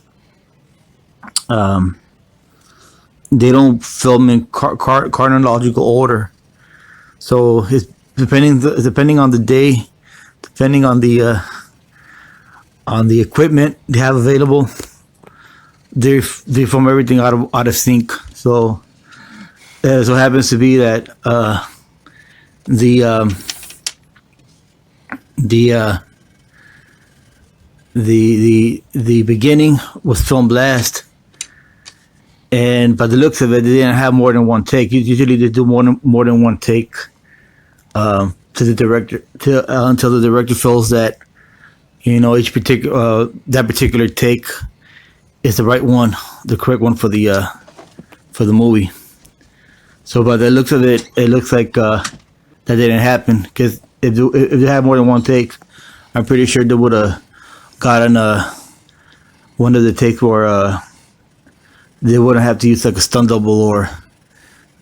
they don't film in chronological order. So it's depending on the day, depending on the equipment they have available, they film everything out of sync. So so it happens to be that the the the beginning was filmed last, and by the looks of it, they didn't have more than one take. Usually, they do more than one take to the director until the director feels that each particular that particular take is the right one, the correct one for the movie. So by the looks of it, it looks like that didn't happen, because if they had more than one take, I'm pretty sure they would have gotten one of the takes where they wouldn't have to use like a stunt double or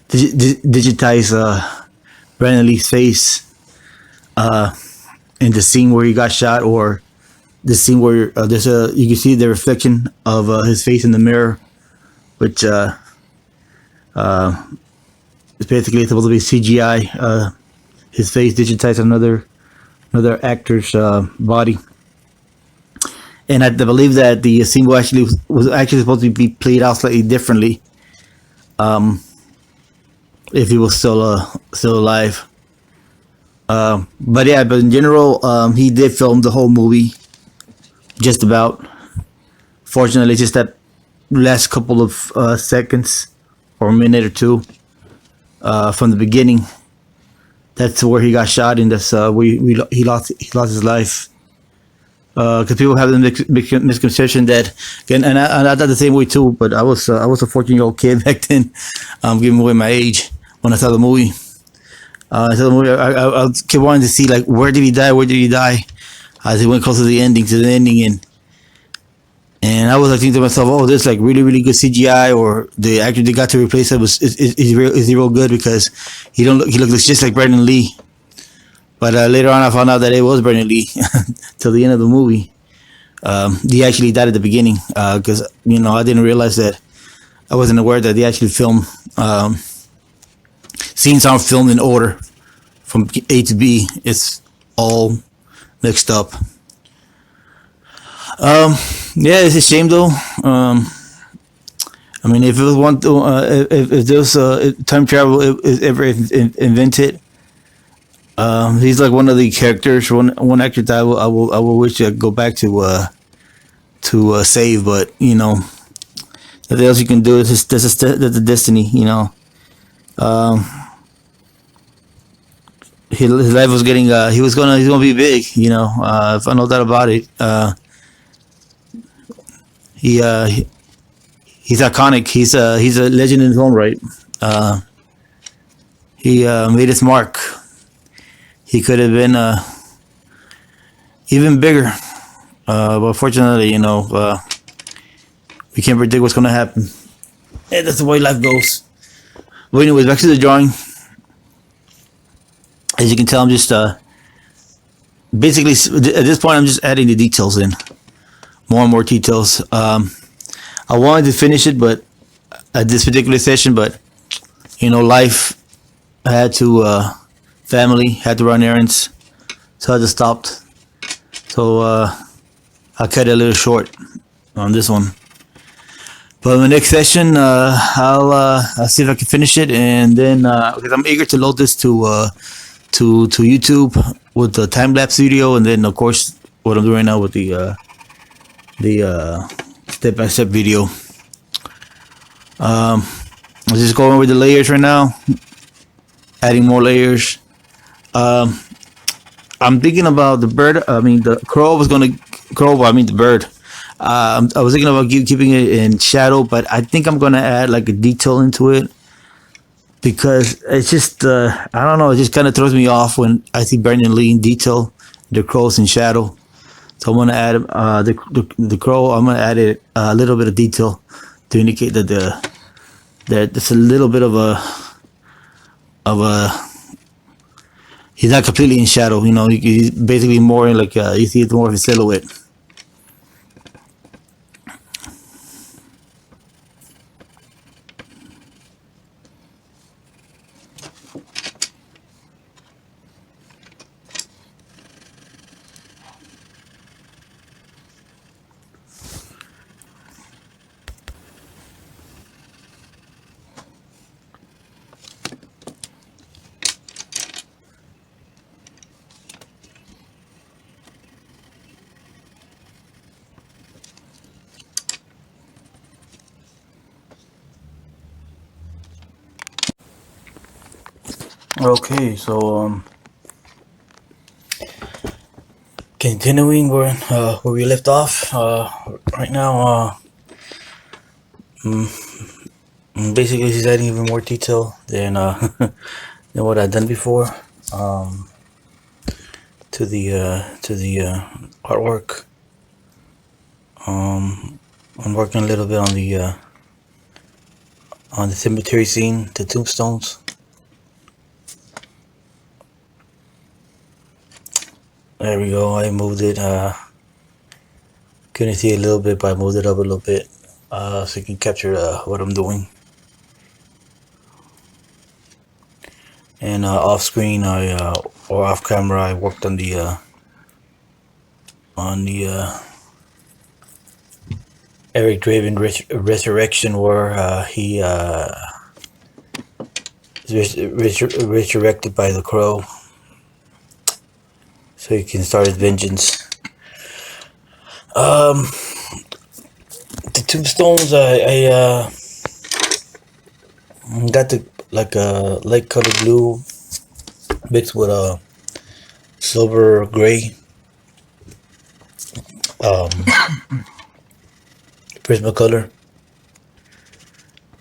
digitize Brandon Lee's face in the scene where he got shot, or the scene where you can see the reflection of his face in the mirror, which is basically supposed to be CGI. His face digitized another actor's body. And I believe that the scene was actually supposed to be played out slightly differently, if he was still alive. But in general, he did film the whole movie, just about. Fortunately, just that last couple of seconds or a minute or two from the beginning, that's where he got shot, and that's where he lost his life. Because people have the misconception that, and I thought the same way too. But I was a 14-year-old kid back then, giving away my age when I saw the movie. I kept wanting to see, like, where did he die, as it went close to the ending, and I was like thinking to myself, oh, this is like really, really good CGI, or the actor they got to replace him is he real good, because he looks just like Brandon Lee. But later on, I found out that it was Brandon Lee till the end of the movie. He actually died at the beginning, because I didn't realize that. I wasn't aware that they actually filmed. Scenes aren't filmed in order from A to B. It's all mixed up. Yeah, it's a shame though. I mean, if it was if there was time travel is ever invented, he's like one of the characters, one actor that I will wish to go back to save, but nothing else you can do. That's the destiny, his life was getting he's gonna be big, if I know that about it. He's iconic. He's a legend in his own right. He made his mark. He could have been even bigger, but fortunately, we can't predict what's gonna happen. And that's the way life goes. But anyways, back to the drawing. As you can tell, I'm just basically at this point I'm just adding the details in, more and more details. I wanted to finish it, but at this particular session, but life, I had to family, had to run errands, so I just stopped. So I cut it a little short on this one. But in the next session, I'll see if I can finish it, and then because I'm eager to load this to YouTube with the time lapse video, and then of course what I'm doing right now with the step-by-step video. I'm just going over the layers right now, adding more layers. I'm thinking about the bird. The crow. The bird. I was thinking about keeping it in shadow, but I think I'm gonna add like a detail into it, because it's just I don't know. It just kind of throws me off when I see Brandon Lee in detail, the crow's in shadow. So I'm gonna add the crow. I'm gonna add a little bit of detail to indicate that that it's a little bit of a he's not completely in shadow. He's basically more like you see it's more of a silhouette. Okay, so continuing where we left off. Right now, basically, he's adding even more detail than than what I've done before. Um, to the artwork. I'm working a little bit on the cemetery scene, the tombstones. There we go. I moved it. Couldn't see a little bit, but I moved it up a little bit so you can capture what I'm doing. And off screen, or off camera, I worked on the Eric Draven resurrection, where he is resurrected by the crow, so he can start his vengeance. The tombstones, I got the like a light colored blue mixed with a silver gray um, Prismacolor.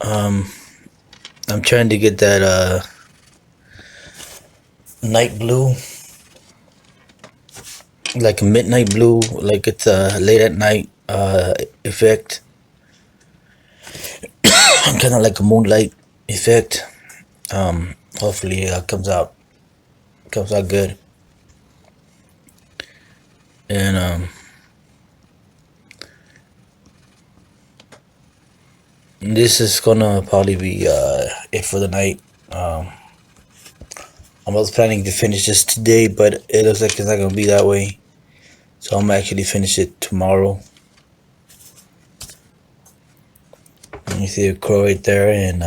I'm trying to get that night blue, like a midnight blue, like it's a late at night effect, kind of like a moonlight effect. Hopefully, comes out good. And this is gonna probably be it for the night. I was planning to finish this today, but it looks like it's not gonna be that way. So I'm gonna actually finish it tomorrow. You see a crow right there, and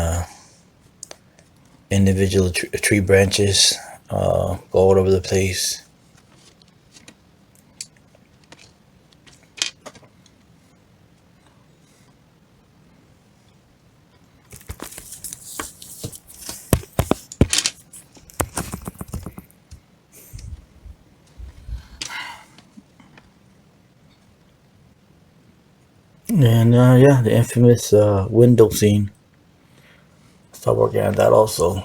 individual tree branches go all over the place. And yeah, the infamous window scene. Start working on that also.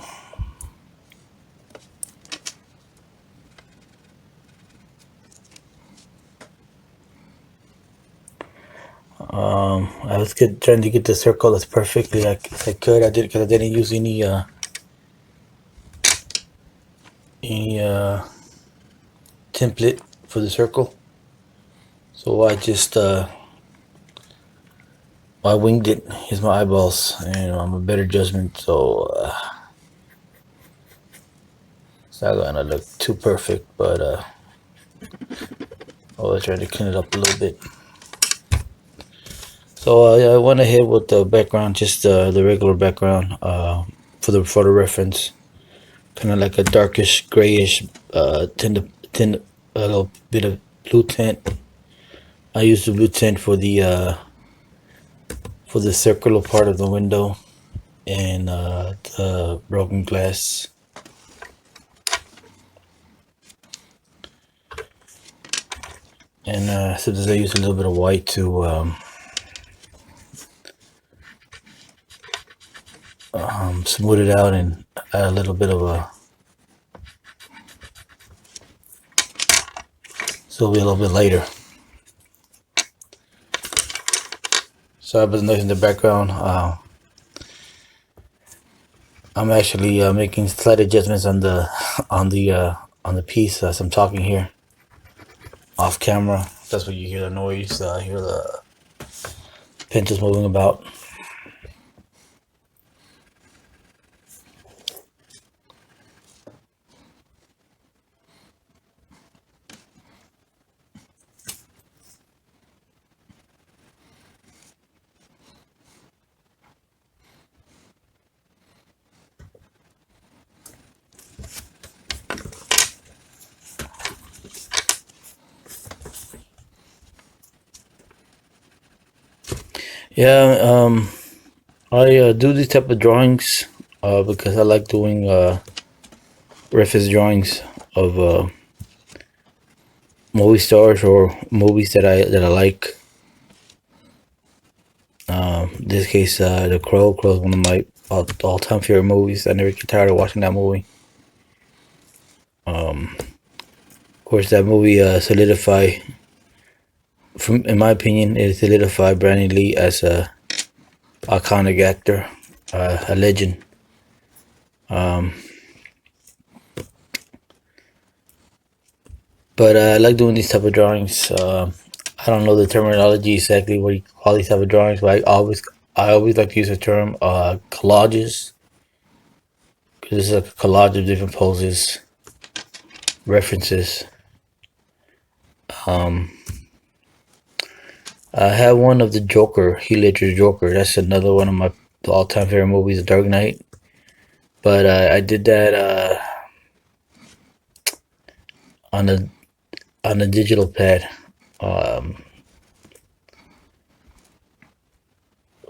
I was trying to get the circle as perfectly like I could. I did because I didn't use any template for the circle, so I just I winged it. Here's my eyeballs, and I'm a better judgment, so it's not gonna look too perfect, but I'll try to clean it up a little bit. So I went ahead with the background, just the regular background for the photo reference, kind of like a darkish grayish tint, a little bit of blue tint. I used the blue tint for the circular part of the window and the broken glass. And sometimes I use a little bit of white to smooth it out and add a little bit of a, so it'll be a little bit lighter. So I've been noise in the background. I'm actually making slight adjustments on the on the piece as I'm talking here off camera. That's what you hear, the noise. Hear the pencils moving about. Yeah, I do these type of drawings because I like doing reference drawings of movie stars or movies that I like. In this case, The Crow. Crow is one of my all-time favorite movies. I never get tired of watching that movie. Of course, that movie solidified, in my opinion, it solidified Brandon Lee as a iconic actor, a legend. But I like doing these type of drawings. I don't know the terminology exactly what you call these type of drawings, but I always like to use the term collages, because it's a collage of different poses, references. I have one of the Joker, Heath Ledger's Joker. That's another one of my all-time favorite movies, The Dark Knight. But I did that on a digital pad.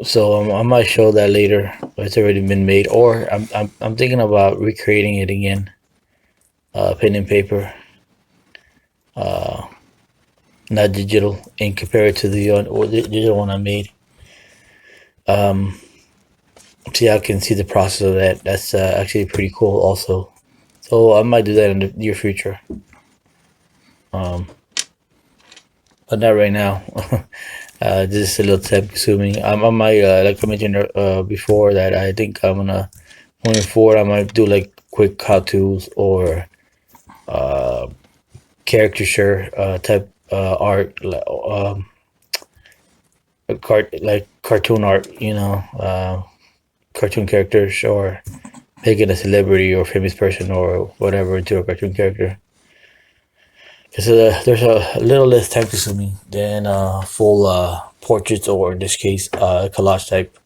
So I might show that later. It's already been made, or I'm thinking about recreating it again. Pen and paper, not digital, and compare it to the digital one I made. See, I can see the process of that. That's actually pretty cool, also. So I might do that in the near future. But not right now. This is a little time consuming. I might, like I mentioned before, that I think I'm gonna, moving forward, I might do like quick how-tos or caricature type art, like cartoon art, cartoon characters, or making a celebrity or famous person or whatever into a cartoon character. Because there's a little less time consuming than full portraits, or in this case, collage type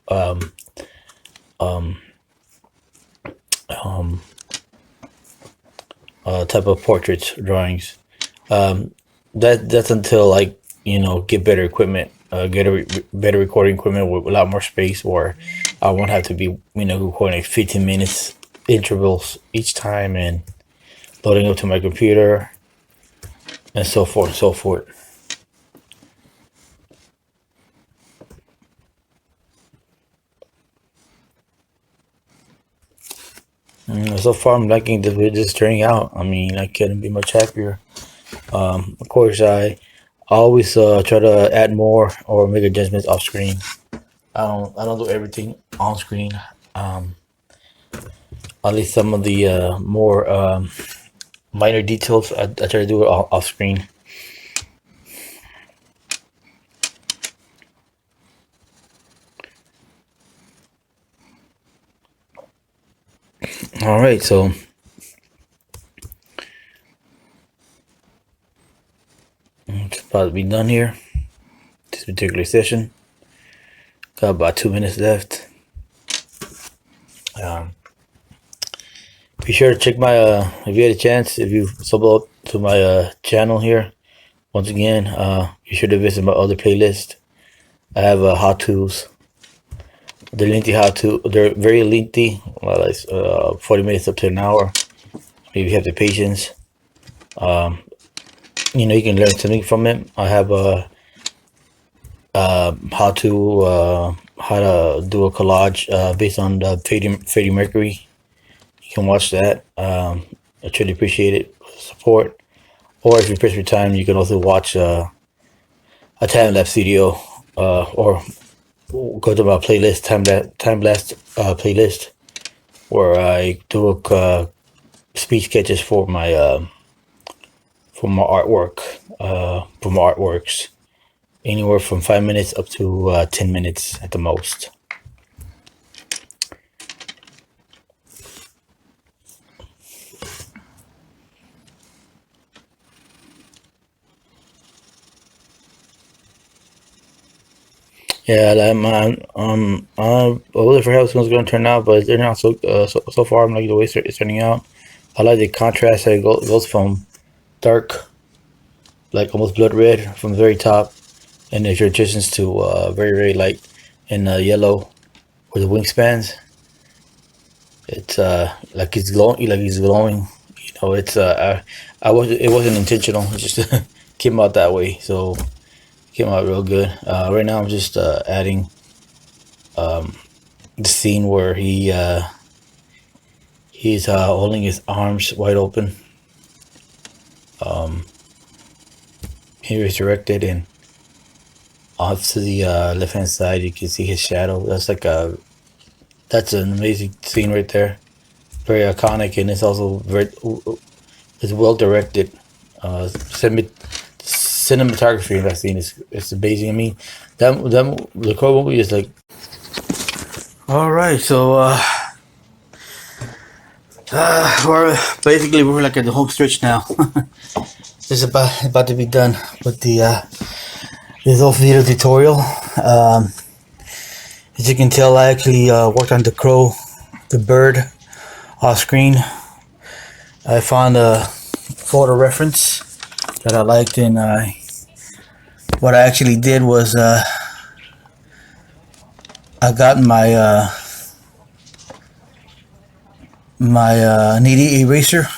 type of portraits drawings. That's until, like, get better equipment, get better recording equipment with a lot more space, or I won't have to be recording like 15 minutes intervals each time and loading up to my computer, and so forth and so forth. So far, I'm liking the way this is turning out. I mean, I couldn't be much happier. Of course, I always try to add more or make adjustments off screen. I don't do everything on screen. At least some of the more minor details, I try to do it off screen. All right, so it's about to be done here. This particular session. Got about 2 minutes left. Be sure to check my if you had a chance, if you sub up to my channel here. Once again, be sure to visit my other playlist. I have how-tos. They're lengthy how-to. They're very lengthy, like 40 minutes up to an hour. Maybe you have the patience. You can learn something from it. I have a how to do a collage based on Freddie Mercury. You can watch that. I truly appreciate it, support. Or if you press your time, you can also watch a time-lapse video, or go to my playlist, time-lapse playlist, where I do speech sketches for my artwork, for my artworks, anywhere from 5 minutes up to 10 minutes at the most. Yeah, I wasn't sure how this one's going to turn out, but it's turning out so far. I'm liking the way it's turning out. I like the contrast that it goes from dark, like almost blood red from the very top, and it transitions to very, very light and yellow with the wingspans. It's like he's glowing, Oh, I was it wasn't intentional. It just came out that way. So came out real good. Right now I'm just adding the scene where he's holding his arms wide open. He resurrected, and off to the left hand side you can see his shadow. That's an amazing scene right there. Very iconic, and it's also it's well directed. Cinematography in that scene is it's amazing. I mean, that the Crow movie is like. All right, so we're like at the home stretch now. It's about to be done with the this whole video tutorial. As you can tell, I actually worked on the crow, the bird, off screen. I found a photo reference that I liked, and what I actually did was I got my Nitty eraser,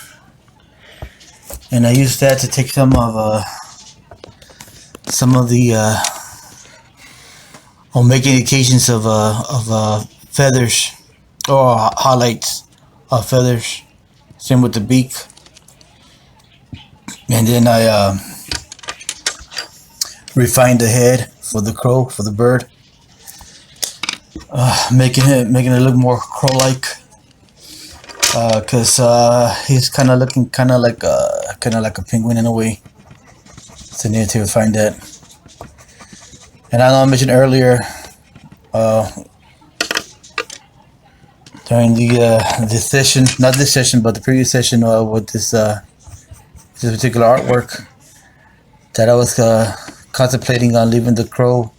and I used that to take some of the or make indications of feathers or highlights of feathers. Same with the beak, and then I refined the head for the crow, for the bird, making it look more crow-like. Cause he's kind of looking kind of like a penguin in a way. So I needed to find that. And I know I mentioned earlier, during this session, not this session, but the previous session with this particular artwork, that I was contemplating on leaving the crow,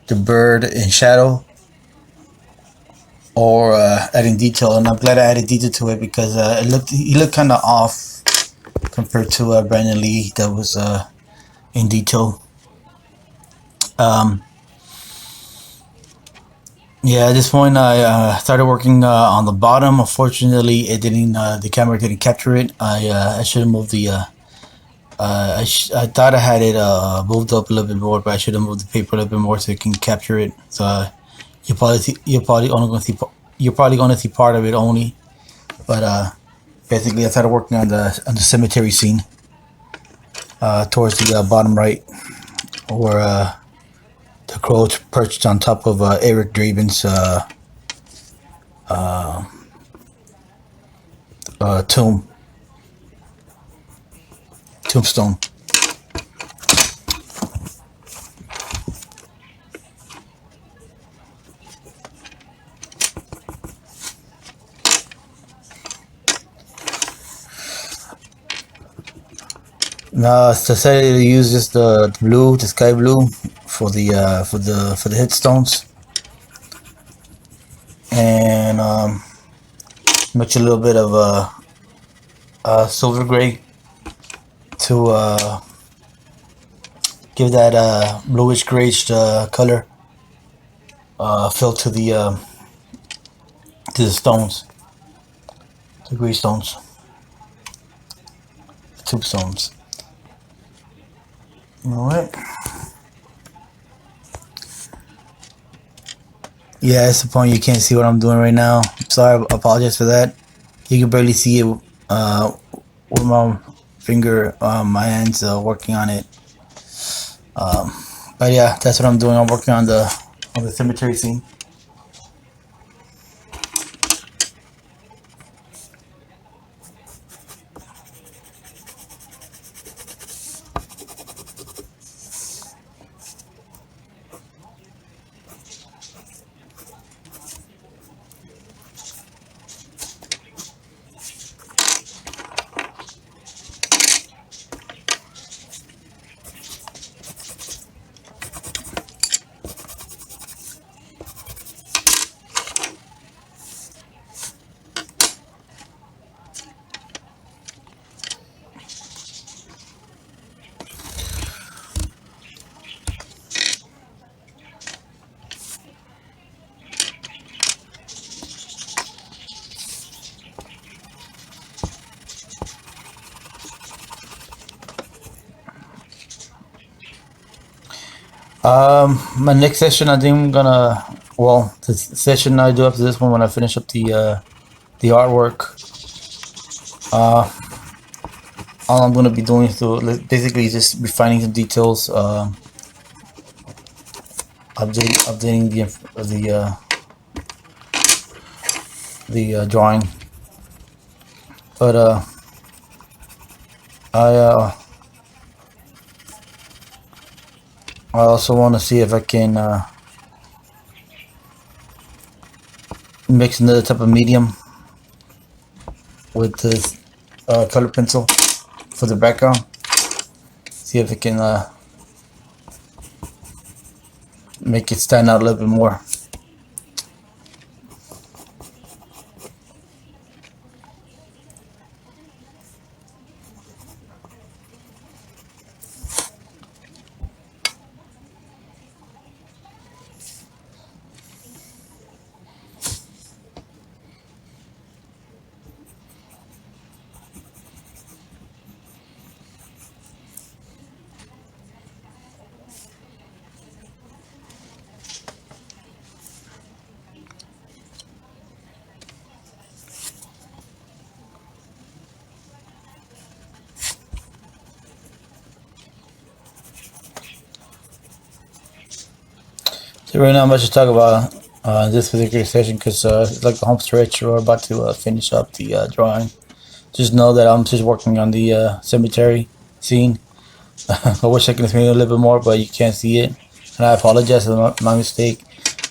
the bird in shadow, or adding detail. And I'm glad I added detail to it, because he looked kind of off compared to Brandon Lee, that was in detail. Yeah, at this point I started working on the bottom. Unfortunately, it didn't. The camera didn't capture it. I should have moved the. I thought I had it moved up a little bit more, but I should have moved the paper a little bit more so it can capture it. So you're probably gonna see part of it only. But basically, I started working on the cemetery scene towards the bottom right, where the crow perched on top of Eric Draven's tombstone. Now, decided to use just the blue, the sky blue, for the headstones, and mix a little bit of silver gray to give that bluish grayish color fill to the stones, the gray stones, the tombstones. All right. Yeah, that's the point. You can't see what I'm doing right now. Sorry, I apologize for that. You can barely see it with my finger, my hands working on it. But yeah, that's what I'm doing. I'm working on the cemetery scene. My next session, I think I'm gonna. Well, the session I do after this one, when I finish up the artwork, all I'm gonna be doing is basically just refining the details, updating the drawing. But I I also want to see if I can mix another type of medium with this color pencil for the background. See if it can make it stand out a little bit more. So right now I'm about to talk about this particular session because it's like the home stretch. We're about to finish up the drawing. Just know that I'm just working on the cemetery scene. I wish I could explain it a little bit more, but you can't see it, and I apologize for my mistake.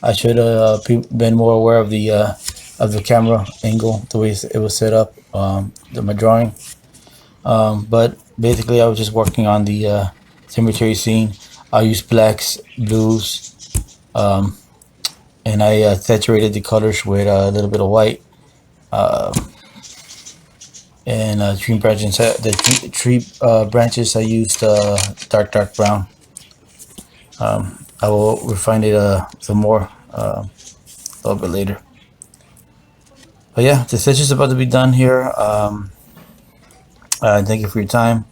I should have been more aware of the camera angle, the way it was set up, my drawing. But basically, I was just working on the cemetery scene. I used blacks, blues, and I saturated the colors with a little bit of white. And tree branches, the tree branches, I used dark brown. I will refine it some more a little bit later. But yeah, the session's about to be done here. Thank you for your time.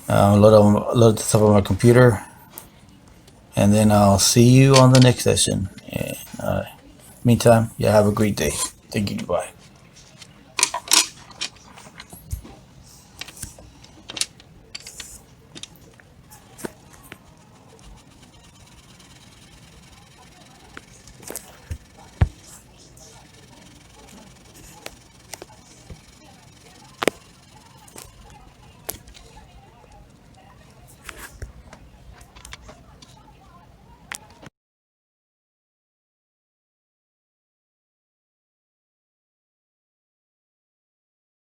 Load this up on my computer, and then I'll see you on the next session. And meantime, yeah, have a great day. Thank you. Goodbye.